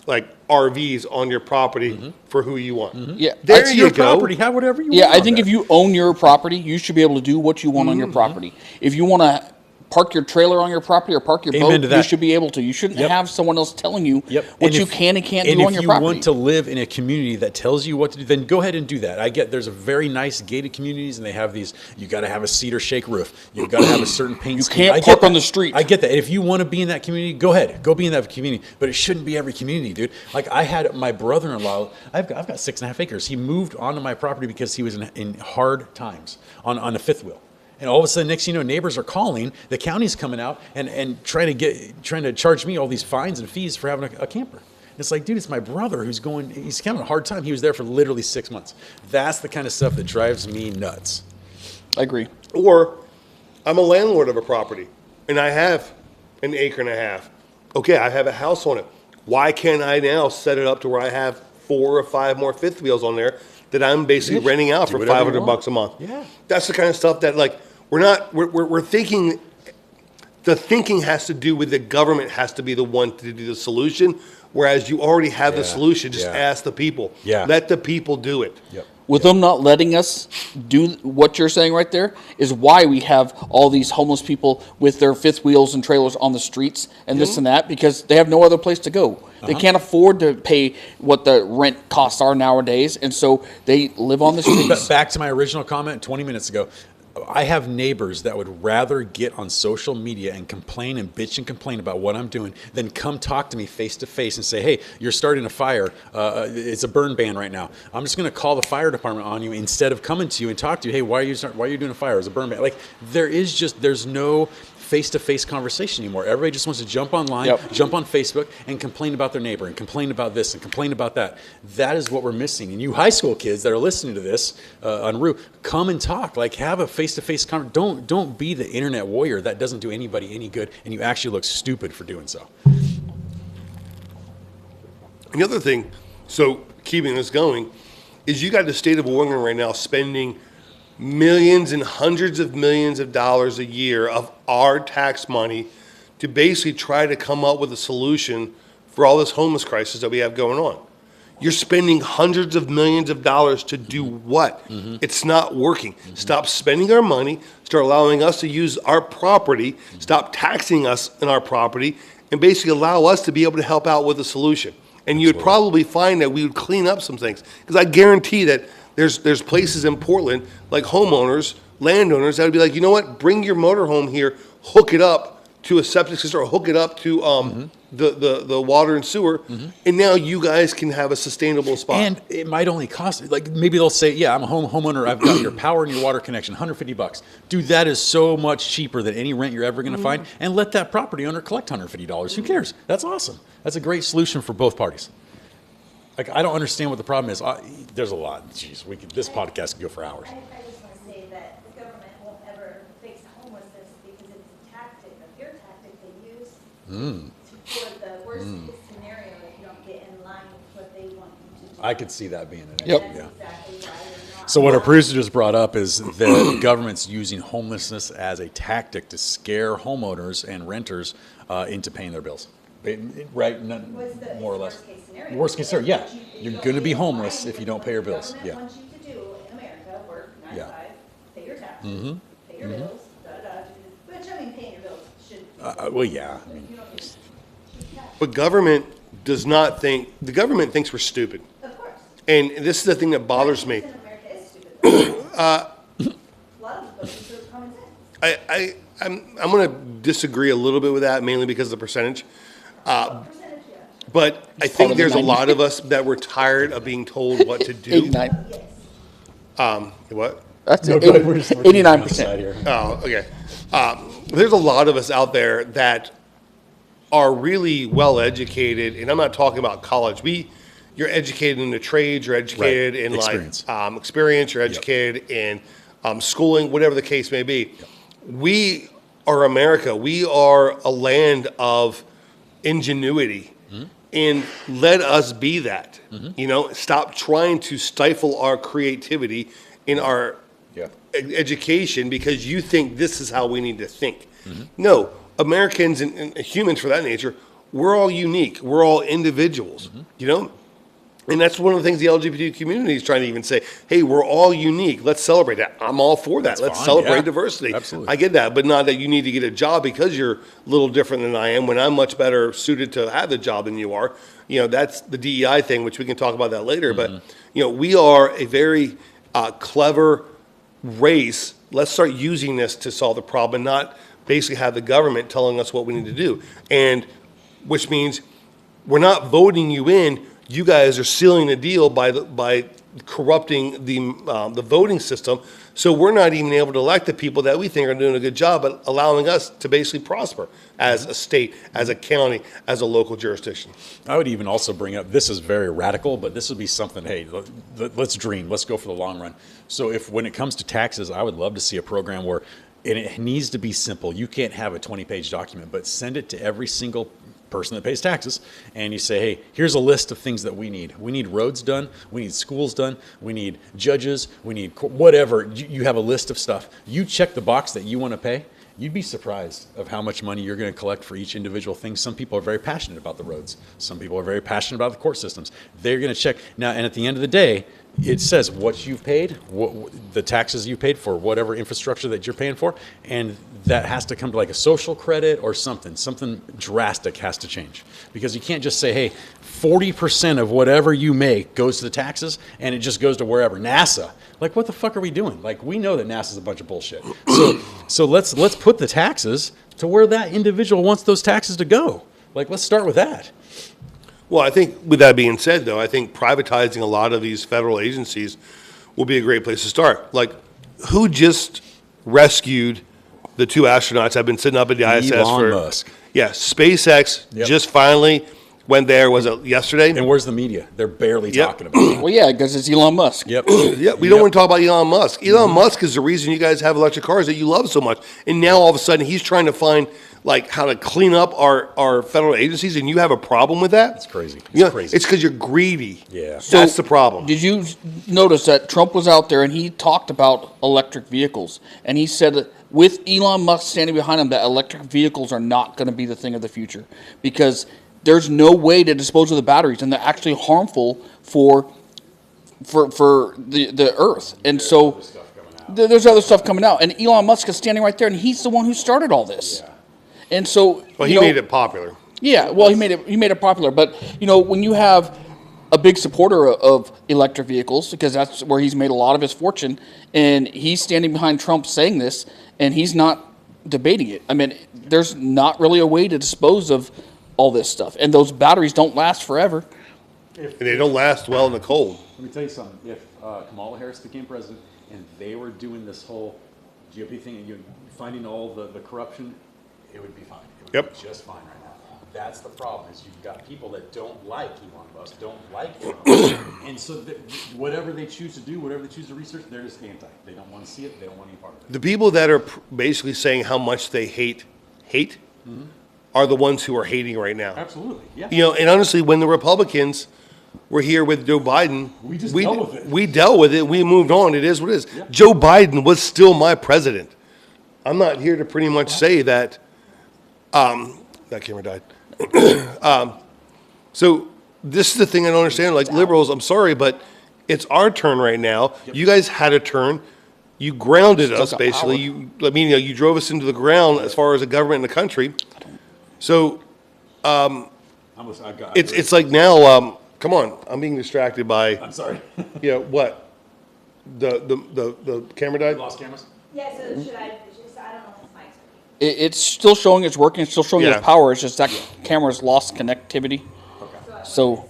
like RVs on your property for who you want. Yeah, There That's you your go. property. Have whatever you Yeah, want. I on think there. if you own your property, you should be able to do what you want on your property. If you want to park your trailer on your property or park your Amen boat, to you that. should be able to. You shouldn't Yep. have someone else telling you Yep. what And you if- can and can't and do on if your you property. want to live in a community that tells you what to do, then go ahead and do that. I get there's a very nice gated communities, and they have these. You got to have a cedar shake roof. You got to have a certain paint. You scheme. can't I get park that. on the street. I get that. If you want to be in that community, go ahead. Go be in that community. But it shouldn't be every community, dude. Like I had my brother-in-law. I've got 6.5 acres. He moved onto my property because he was in hard times on a fifth wheel. And all of a sudden, next thing you know, neighbors are calling. The county's coming out and trying to charge me all these fines and fees for having a camper. And it's like, dude, it's my brother who's he's having a hard time. He was there for literally 6 months. That's the kind of stuff that drives me nuts. I agree. Or I'm a landlord of a property and I have an acre and a half. Okay, I have a house on it. Why can't I now set it up to where I have 4 or 5 more fifth wheels on there that I'm basically renting out for whatever you $500 want. a month? Yeah. That's the kind of stuff that like we're thinking the thinking has to do with the government has to be the one to do the solution, whereas you already have the solution. Just ask the people. Yeah. Let the people do it. Yep. With them not letting us do what you're saying right there is why we have all these homeless people with their fifth wheels and trailers on the streets and this and that, because they have no other place to go. They can't afford to pay what the rent costs are nowadays, and so they live on the streets. But back to my original comment 20 minutes ago. I have neighbors that would rather get on social media and complain and bitch and complain about what I'm doing than come talk to me face to face and say, hey, you're starting a fire. It's a burn ban right now. I'm just going to call the fire department on you instead of coming to you and talk to you. Hey, why are you doing a fire? It's a burn ban. Like, there's no face-to-face conversation anymore. Everybody just wants to jump online, jump on Facebook, and complain about their neighbor, and complain about this, and complain about that. That is what we're missing. And you high school kids that are listening to this on Rue, come and talk. Like, have a face-to-face conversation. Don't be the internet warrior. That doesn't do anybody any good, and you actually look stupid for doing so. And the other thing, so keeping this going, is you got the state of Oregon right now spending millions and hundreds of millions of dollars a year of our tax money to basically try to come up with a solution for all this homeless crisis that we have going on. You're spending hundreds of millions of dollars to do what? It's not working. Stop spending our money, start allowing us to use our property, stop taxing us in our property, and basically allow us to be able to help out with a solution. And you would probably find that we would clean up some things. Because I guarantee that there's places in Portland, like homeowners, landowners, that would be like, you know what, bring your motorhome here, hook it up to a septic system, or hook it up to the water and sewer, and now you guys can have a sustainable spot. And it might only cost, like, maybe they'll say, yeah, I'm a homeowner, I've got your power and your water connection, $150. Dude, that is so much cheaper than any rent you're ever going to find, and let that property owner collect $150. Who cares? That's awesome. That's a great solution for both parties. Like, I don't understand what the problem is. There's a lot. Jeez, this podcast could go for hours. I just want to say that the government won't ever fix homelessness because it's a tactic, a fear tactic they use for the worst case scenario if you don't get in line with what they want you to do. I could see that being an Yep. issue, yeah. That's exactly why they're not. So what our producer just brought up is the government's using homelessness as a tactic to scare homeowners and renters into paying their bills. Right? What's the More or less. worst case scenario? Worst case scenario, yeah. If you You're don't going to get be in homeless line if you don't pay your bills. What the Yeah. government wants you to do in America, work 9 Yeah. to 5, pay your taxes, pay your bills, which, I mean, paying your bills should. Well, yeah. I mean, You don't get- But government does not think, the government thinks we're stupid. Of course. And this is the thing that bothers me. In America is stupid. A lot of the places are common sense. I'm going to disagree a little bit with that, mainly because of the percentage. Percentage, yeah. But I part think of the there's a 90. lot of us that we're tired of being told what to do. 89. Yes. What? That's no, it. go ahead, we're just looking on the side 89%. here. Oh, okay. There's a lot of us out there that are really well educated, and I'm not talking about college. You're educated in the trades, you're educated Right. in Experience. experience, you're educated in schooling, whatever the case may be. We are America. We are a land of ingenuity. And let us be that. You know, stop trying to stifle our creativity in our Yeah. education because you think this is how we need to think. No, Americans and humans for that nature, we're all unique. We're all individuals, you know? And that's one of the things the LGBT community is trying to even say, hey, we're all unique. Let's celebrate that. I'm all for that. That's Let's fine, celebrate yeah. diversity. Absolutely. I get that, but not that you need to get a job because you're a little different than I am when I'm much better suited to have the job than you are. You know, that's the DEI thing, which we can talk about that later. But, you know, we are a very clever race. Let's start using this to solve the problem and not basically have the government telling us what we need to do. And which means we're not voting you in. You guys are sealing the deal by corrupting the voting system. So we're not even able to elect the people that we think are doing a good job at allowing us to basically prosper as a state, as a county, as a local jurisdiction. I would even also bring up, this is very radical, but this would be something, hey, let's dream. Let's go for the long run. So if when it comes to taxes, I would love to see a program where, and it needs to be simple. You can't have a 20-page document, but send it to every single person that pays taxes, and you say, hey, here's a list of things that we need. We need roads done. We need schools done. We need judges. We need whatever. You have a list of stuff. You check the box that you want to pay, you'd be surprised of how much money you're going to collect for each individual thing. Some people are very passionate about the roads. Some people are very passionate about the court systems. They're going to check now, and at the end of the day, it says what you've paid, the taxes you paid for whatever infrastructure that you're paying for, and that has to come to like a social credit or something. Something drastic has to change, because you can't just say, hey, 40% of whatever you make goes to the taxes and it just goes to wherever. NASA, like, what the fuck are we doing? Like, we know that NASA's a bunch of bullshit. So let's put the taxes to where that individual wants those taxes to go. Like, let's start with that. Well, I think with that being said, though, I think privatizing a lot of these federal agencies will be a great place to start. Like, who just rescued the 2 astronauts? I've been sitting up at the ISS Elon Musk. Yeah, SpaceX Yep. just finally went there. Was it yesterday? And where's the media? They're barely Yep. talking about it. Well, yeah, because it's Elon Musk. Yep. Yeah, we don't want to talk about Elon Musk. Elon Musk is the reason you guys have electric cars that you love so much. And now all of a sudden he's trying to find like how to clean up our federal agencies, and you have a problem with that? It's crazy. It's You know, crazy. It's because you're greedy. Yeah. That's the problem. Did you notice that Trump was out there and he talked about electric vehicles? And he said that with Elon Musk standing behind him, that electric vehicles are not going to be the thing of the future, because there's no way to dispose of the batteries, and they're actually harmful for the earth. And so there's other stuff coming out. And Elon Musk is standing right there, and he's the one who started all this. Yeah. And so, Well, he made it popular. Yeah, well, he made it popular. But when you have a big supporter of electric vehicles, because that's where he's made a lot of his fortune, and he's standing behind Trump saying this, and he's not debating it. I mean, there's not really a way to dispose of all this stuff, and those batteries don't last forever. And they don't last well in the cold. Let me tell you something. If Kamala Harris became president and they were doing this whole GOP thing and you're finding all the corruption, it would be fine. It would be just fine right now. That's the problem, is you've got people that don't like Elon Musk, don't like Trump. And so whatever they choose to do, whatever they choose to research, they're just anti. They don't want to see it. They don't want any part of it. The people that are basically saying how much they hate are the ones who are hating right now. Absolutely, yeah. And honestly, when the Republicans were here with Joe Biden, We just dealt with it. We dealt with it. We moved on. It is what it is. Yeah. Joe Biden was still my president. I'm not here to pretty much say that. That camera died. So this is the thing I don't understand. Like, liberals, I'm sorry, but it's our turn right now. You guys had a turn. You grounded us, got basically. power. You drove us into the ground as far as the government in the country. So it's like now. Come on, I'm being distracted by. I'm sorry. What? The camera died. Lost cameras? Yeah, so should I don't know if this mic's working. It's still showing it's working. It's still showing Yeah. its power. It's just that camera's lost connectivity. So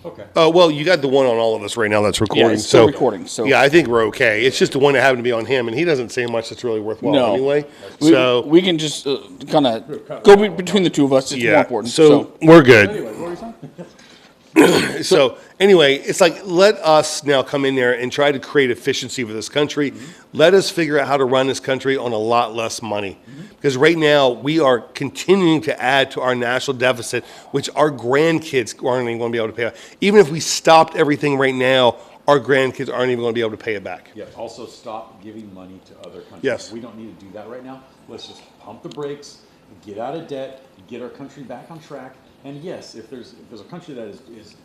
Okay. Well, you got the one on all of us right now that's recording. Yeah, it's still recording, so- yeah, I think we're okay. It's just the one that happened to be on him, and he doesn't say much that's really worthwhile No. anyway. we, we can just kind of go between the two of us. It's more yeah, important. so we're good. Anyway, what were you saying? So anyway, it's like, let us now come in there and try to create efficiency for this country. Let us figure out how to run this country on a lot less money. Because right now we are continuing to add to our national deficit, which our grandkids aren't even going to be able to pay back. Even if we stopped everything right now, our grandkids aren't even going to be able to pay it back. Yeah, also stop giving money to other countries. Yes. We don't need to do that right now. Let's just pump the brakes, get out of debt, get our country back on track. And yes, if there's a country that is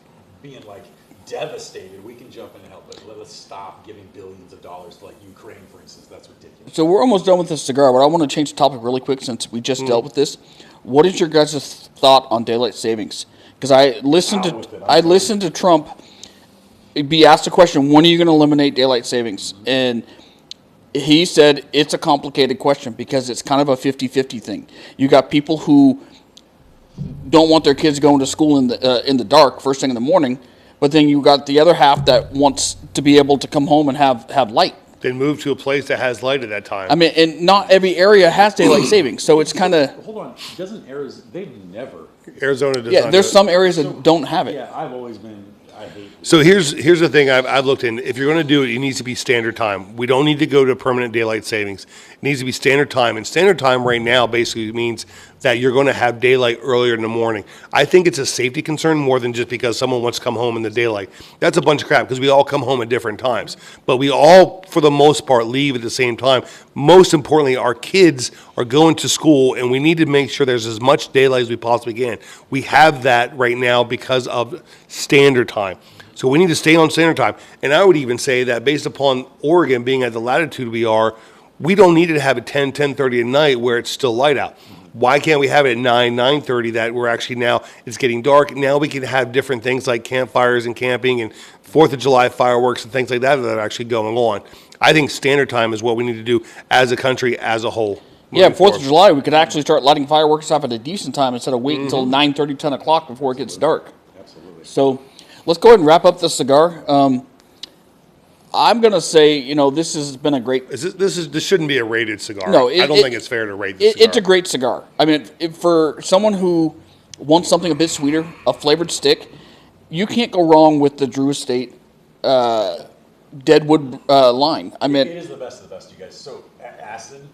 being like devastated, we can jump in and help. But let's stop giving billions of dollars to like Ukraine, for instance. That's ridiculous. So we're almost done with this cigar, but I want to change the topic really quick since we just dealt with this. What is your guys' thought on daylight savings? Because I listened to Trump be asked the question, when are you going to eliminate daylight savings? And he said it's a complicated question because it's kind of a 50-50 thing. You got people who don't want their kids going to school in the dark first thing in the morning, but then you got the other half that wants to be able to come home and have light. Then move to a place that has light at that time. I mean, and not every area has daylight savings, so it's kind of Hold on. Doesn't Arizona, they've never. Arizona does yeah. not There's do it. some areas that don't have it. Yeah, I've always been, I hate. So here's the thing I've looked in. If you're going to do it, it needs to be standard time. We don't need to go to permanent daylight savings. It needs to be standard time. And standard time right now basically means that you're going to have daylight earlier in the morning. I think it's a safety concern more than just because someone wants to come home in the daylight. That's a bunch of crap because we all come home at different times. But we all, for the most part, leave at the same time. Most importantly, our kids are going to school, and we need to make sure there's as much daylight as we possibly can. We have that right now because of standard time. So we need to stay on standard time. And I would even say that based upon Oregon being at the latitude we are, we don't need to have it 10, 10:30 at night where it's still light out. Why can't we have it at 9, 9:30 that we're actually now, it's getting dark. Now we can have different things like campfires and camping and 4th of July fireworks and things like that that are actually going on. I think standard time is what we need to do as a country as a whole. Yeah, 4th of July, we could actually start lighting fireworks off at a decent time instead of waiting until 9:30, 10 o'clock before it gets dark. Absolutely. So let's go ahead and wrap up the cigar. I'm going to say, you know, this has been a great... This shouldn't be a rated cigar. No, I don't think it's fair to rate this cigar. It's a great cigar. I mean, for someone who wants something a bit sweeter, a flavored stick, you can't go wrong with the Drew Estate Deadwood line. I mean, it is the best of the best, you guys. So acid.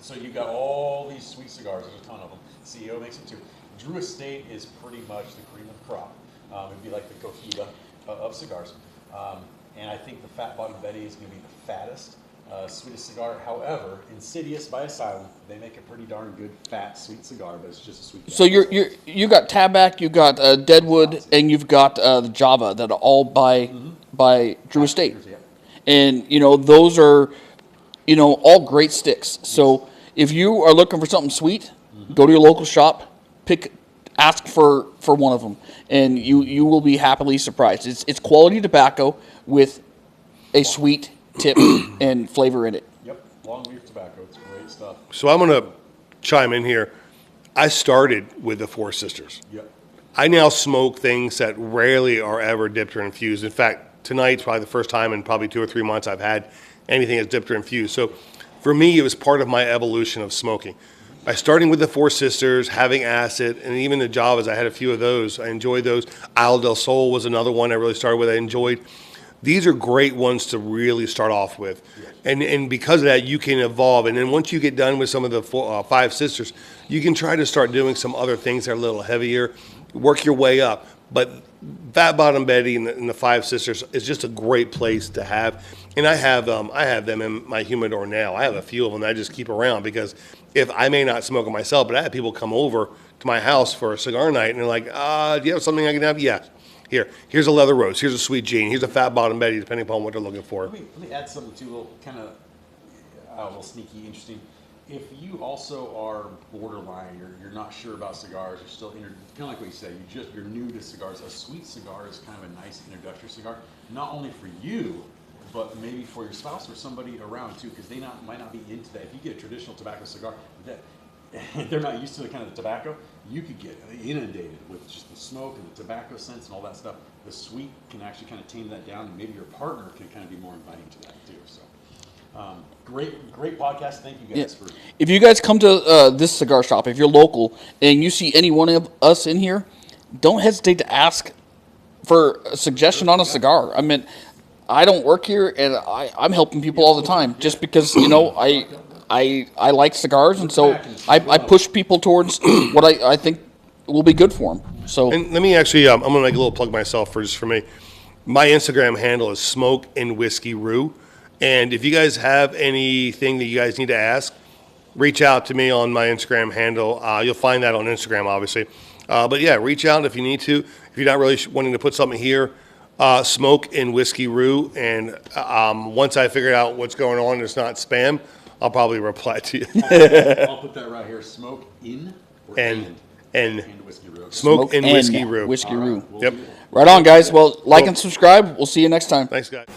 So you got all these sweet cigars. There's a ton of them. CEO makes it too. Drew Estate is pretty much the cream of the crop. It'd be like the Cohiba of cigars. And I think the Fat Bottom Betty is going to be the fattest, sweetest cigar. However, Insidious by Asylum, they make a pretty darn good fat sweet cigar, but it's just a sweet. So you got Tabac, you got Deadwood, and you've got the Java that are all by Drew Estate, and you know those are, you know, all great sticks. So if you are looking for something sweet, go to your local shop, ask for one of them, and you will be happily surprised. It's quality tobacco with a sweet tip and flavor in it. Yep, long leaf tobacco. It's great stuff. So I'm going to chime in here. I started with the Four Sisters. Yep. I now smoke things that rarely are ever dipped or infused. In fact, tonight's probably the first time in probably 2 or 3 months I've had anything that's dipped or infused. So for me, it was part of my evolution of smoking. By starting with the Four Sisters, having acid, and even the Javas, I had a few of those. I enjoyed those. Isle del Sol was another one I really started with. I enjoyed. These are great ones to really start off with. And because of that, you can evolve. And then once you get done with some of the Five Sisters, you can try to start doing some other things that are a little heavier, work your way up. But Fat Bottom Betty and the Five Sisters is just a great place to have. And I have them in my humidor now. I have a few of them that I just keep around because if I may not smoke them myself, but I have people come over to my house for a cigar night and they're like, do you have something I can have? Yeah. Here's a Leather Rose. Here's a Sweet Jean. Here's a Fat Bottom Betty, depending upon what they're looking for. Let me add something too, a little kind of a little sneaky, interesting. If you also are borderline, you're not sure about cigars, you're still kind of like what you said, you're new to cigars. A sweet cigar is kind of a nice introductory cigar, not only for you, but maybe for your spouse or somebody around too, because they might not be into that. If you get a traditional tobacco cigar that they're not used to the kind of tobacco, you could get inundated with just the smoke and the tobacco scents and all that stuff. The sweet can actually kind of tame that down, and maybe your partner can kind of be more inviting to that too. So, great podcast. Thank you guys for. If you guys come to this cigar shop, if you're local and you see any one of us in here, don't hesitate to ask for a suggestion on a cigar. I mean, I don't work here, and I'm helping people all the time just because, you know, I like cigars, and so I push people towards what I think will be good for them. So, and let me actually, I'm going to make a little plug myself for me. My Instagram handle is Smoke and Whiskey Rue, and if you guys have anything that you guys need to ask, reach out to me on my Instagram handle. You'll find that on Instagram, obviously. But yeah, reach out if you need to. If you're not really wanting to put something here, Smoke and Whiskey Rue, and once I figure out what's going on and it's not spam, I'll probably reply to you. I'll put that right here. Smoke in or and Whiskey Row. Smoke and Whiskey Rue. Whiskey Rue. We'll Yep. do that. Right on, guys. Well, like and subscribe. We'll see you next time. Thanks, guys.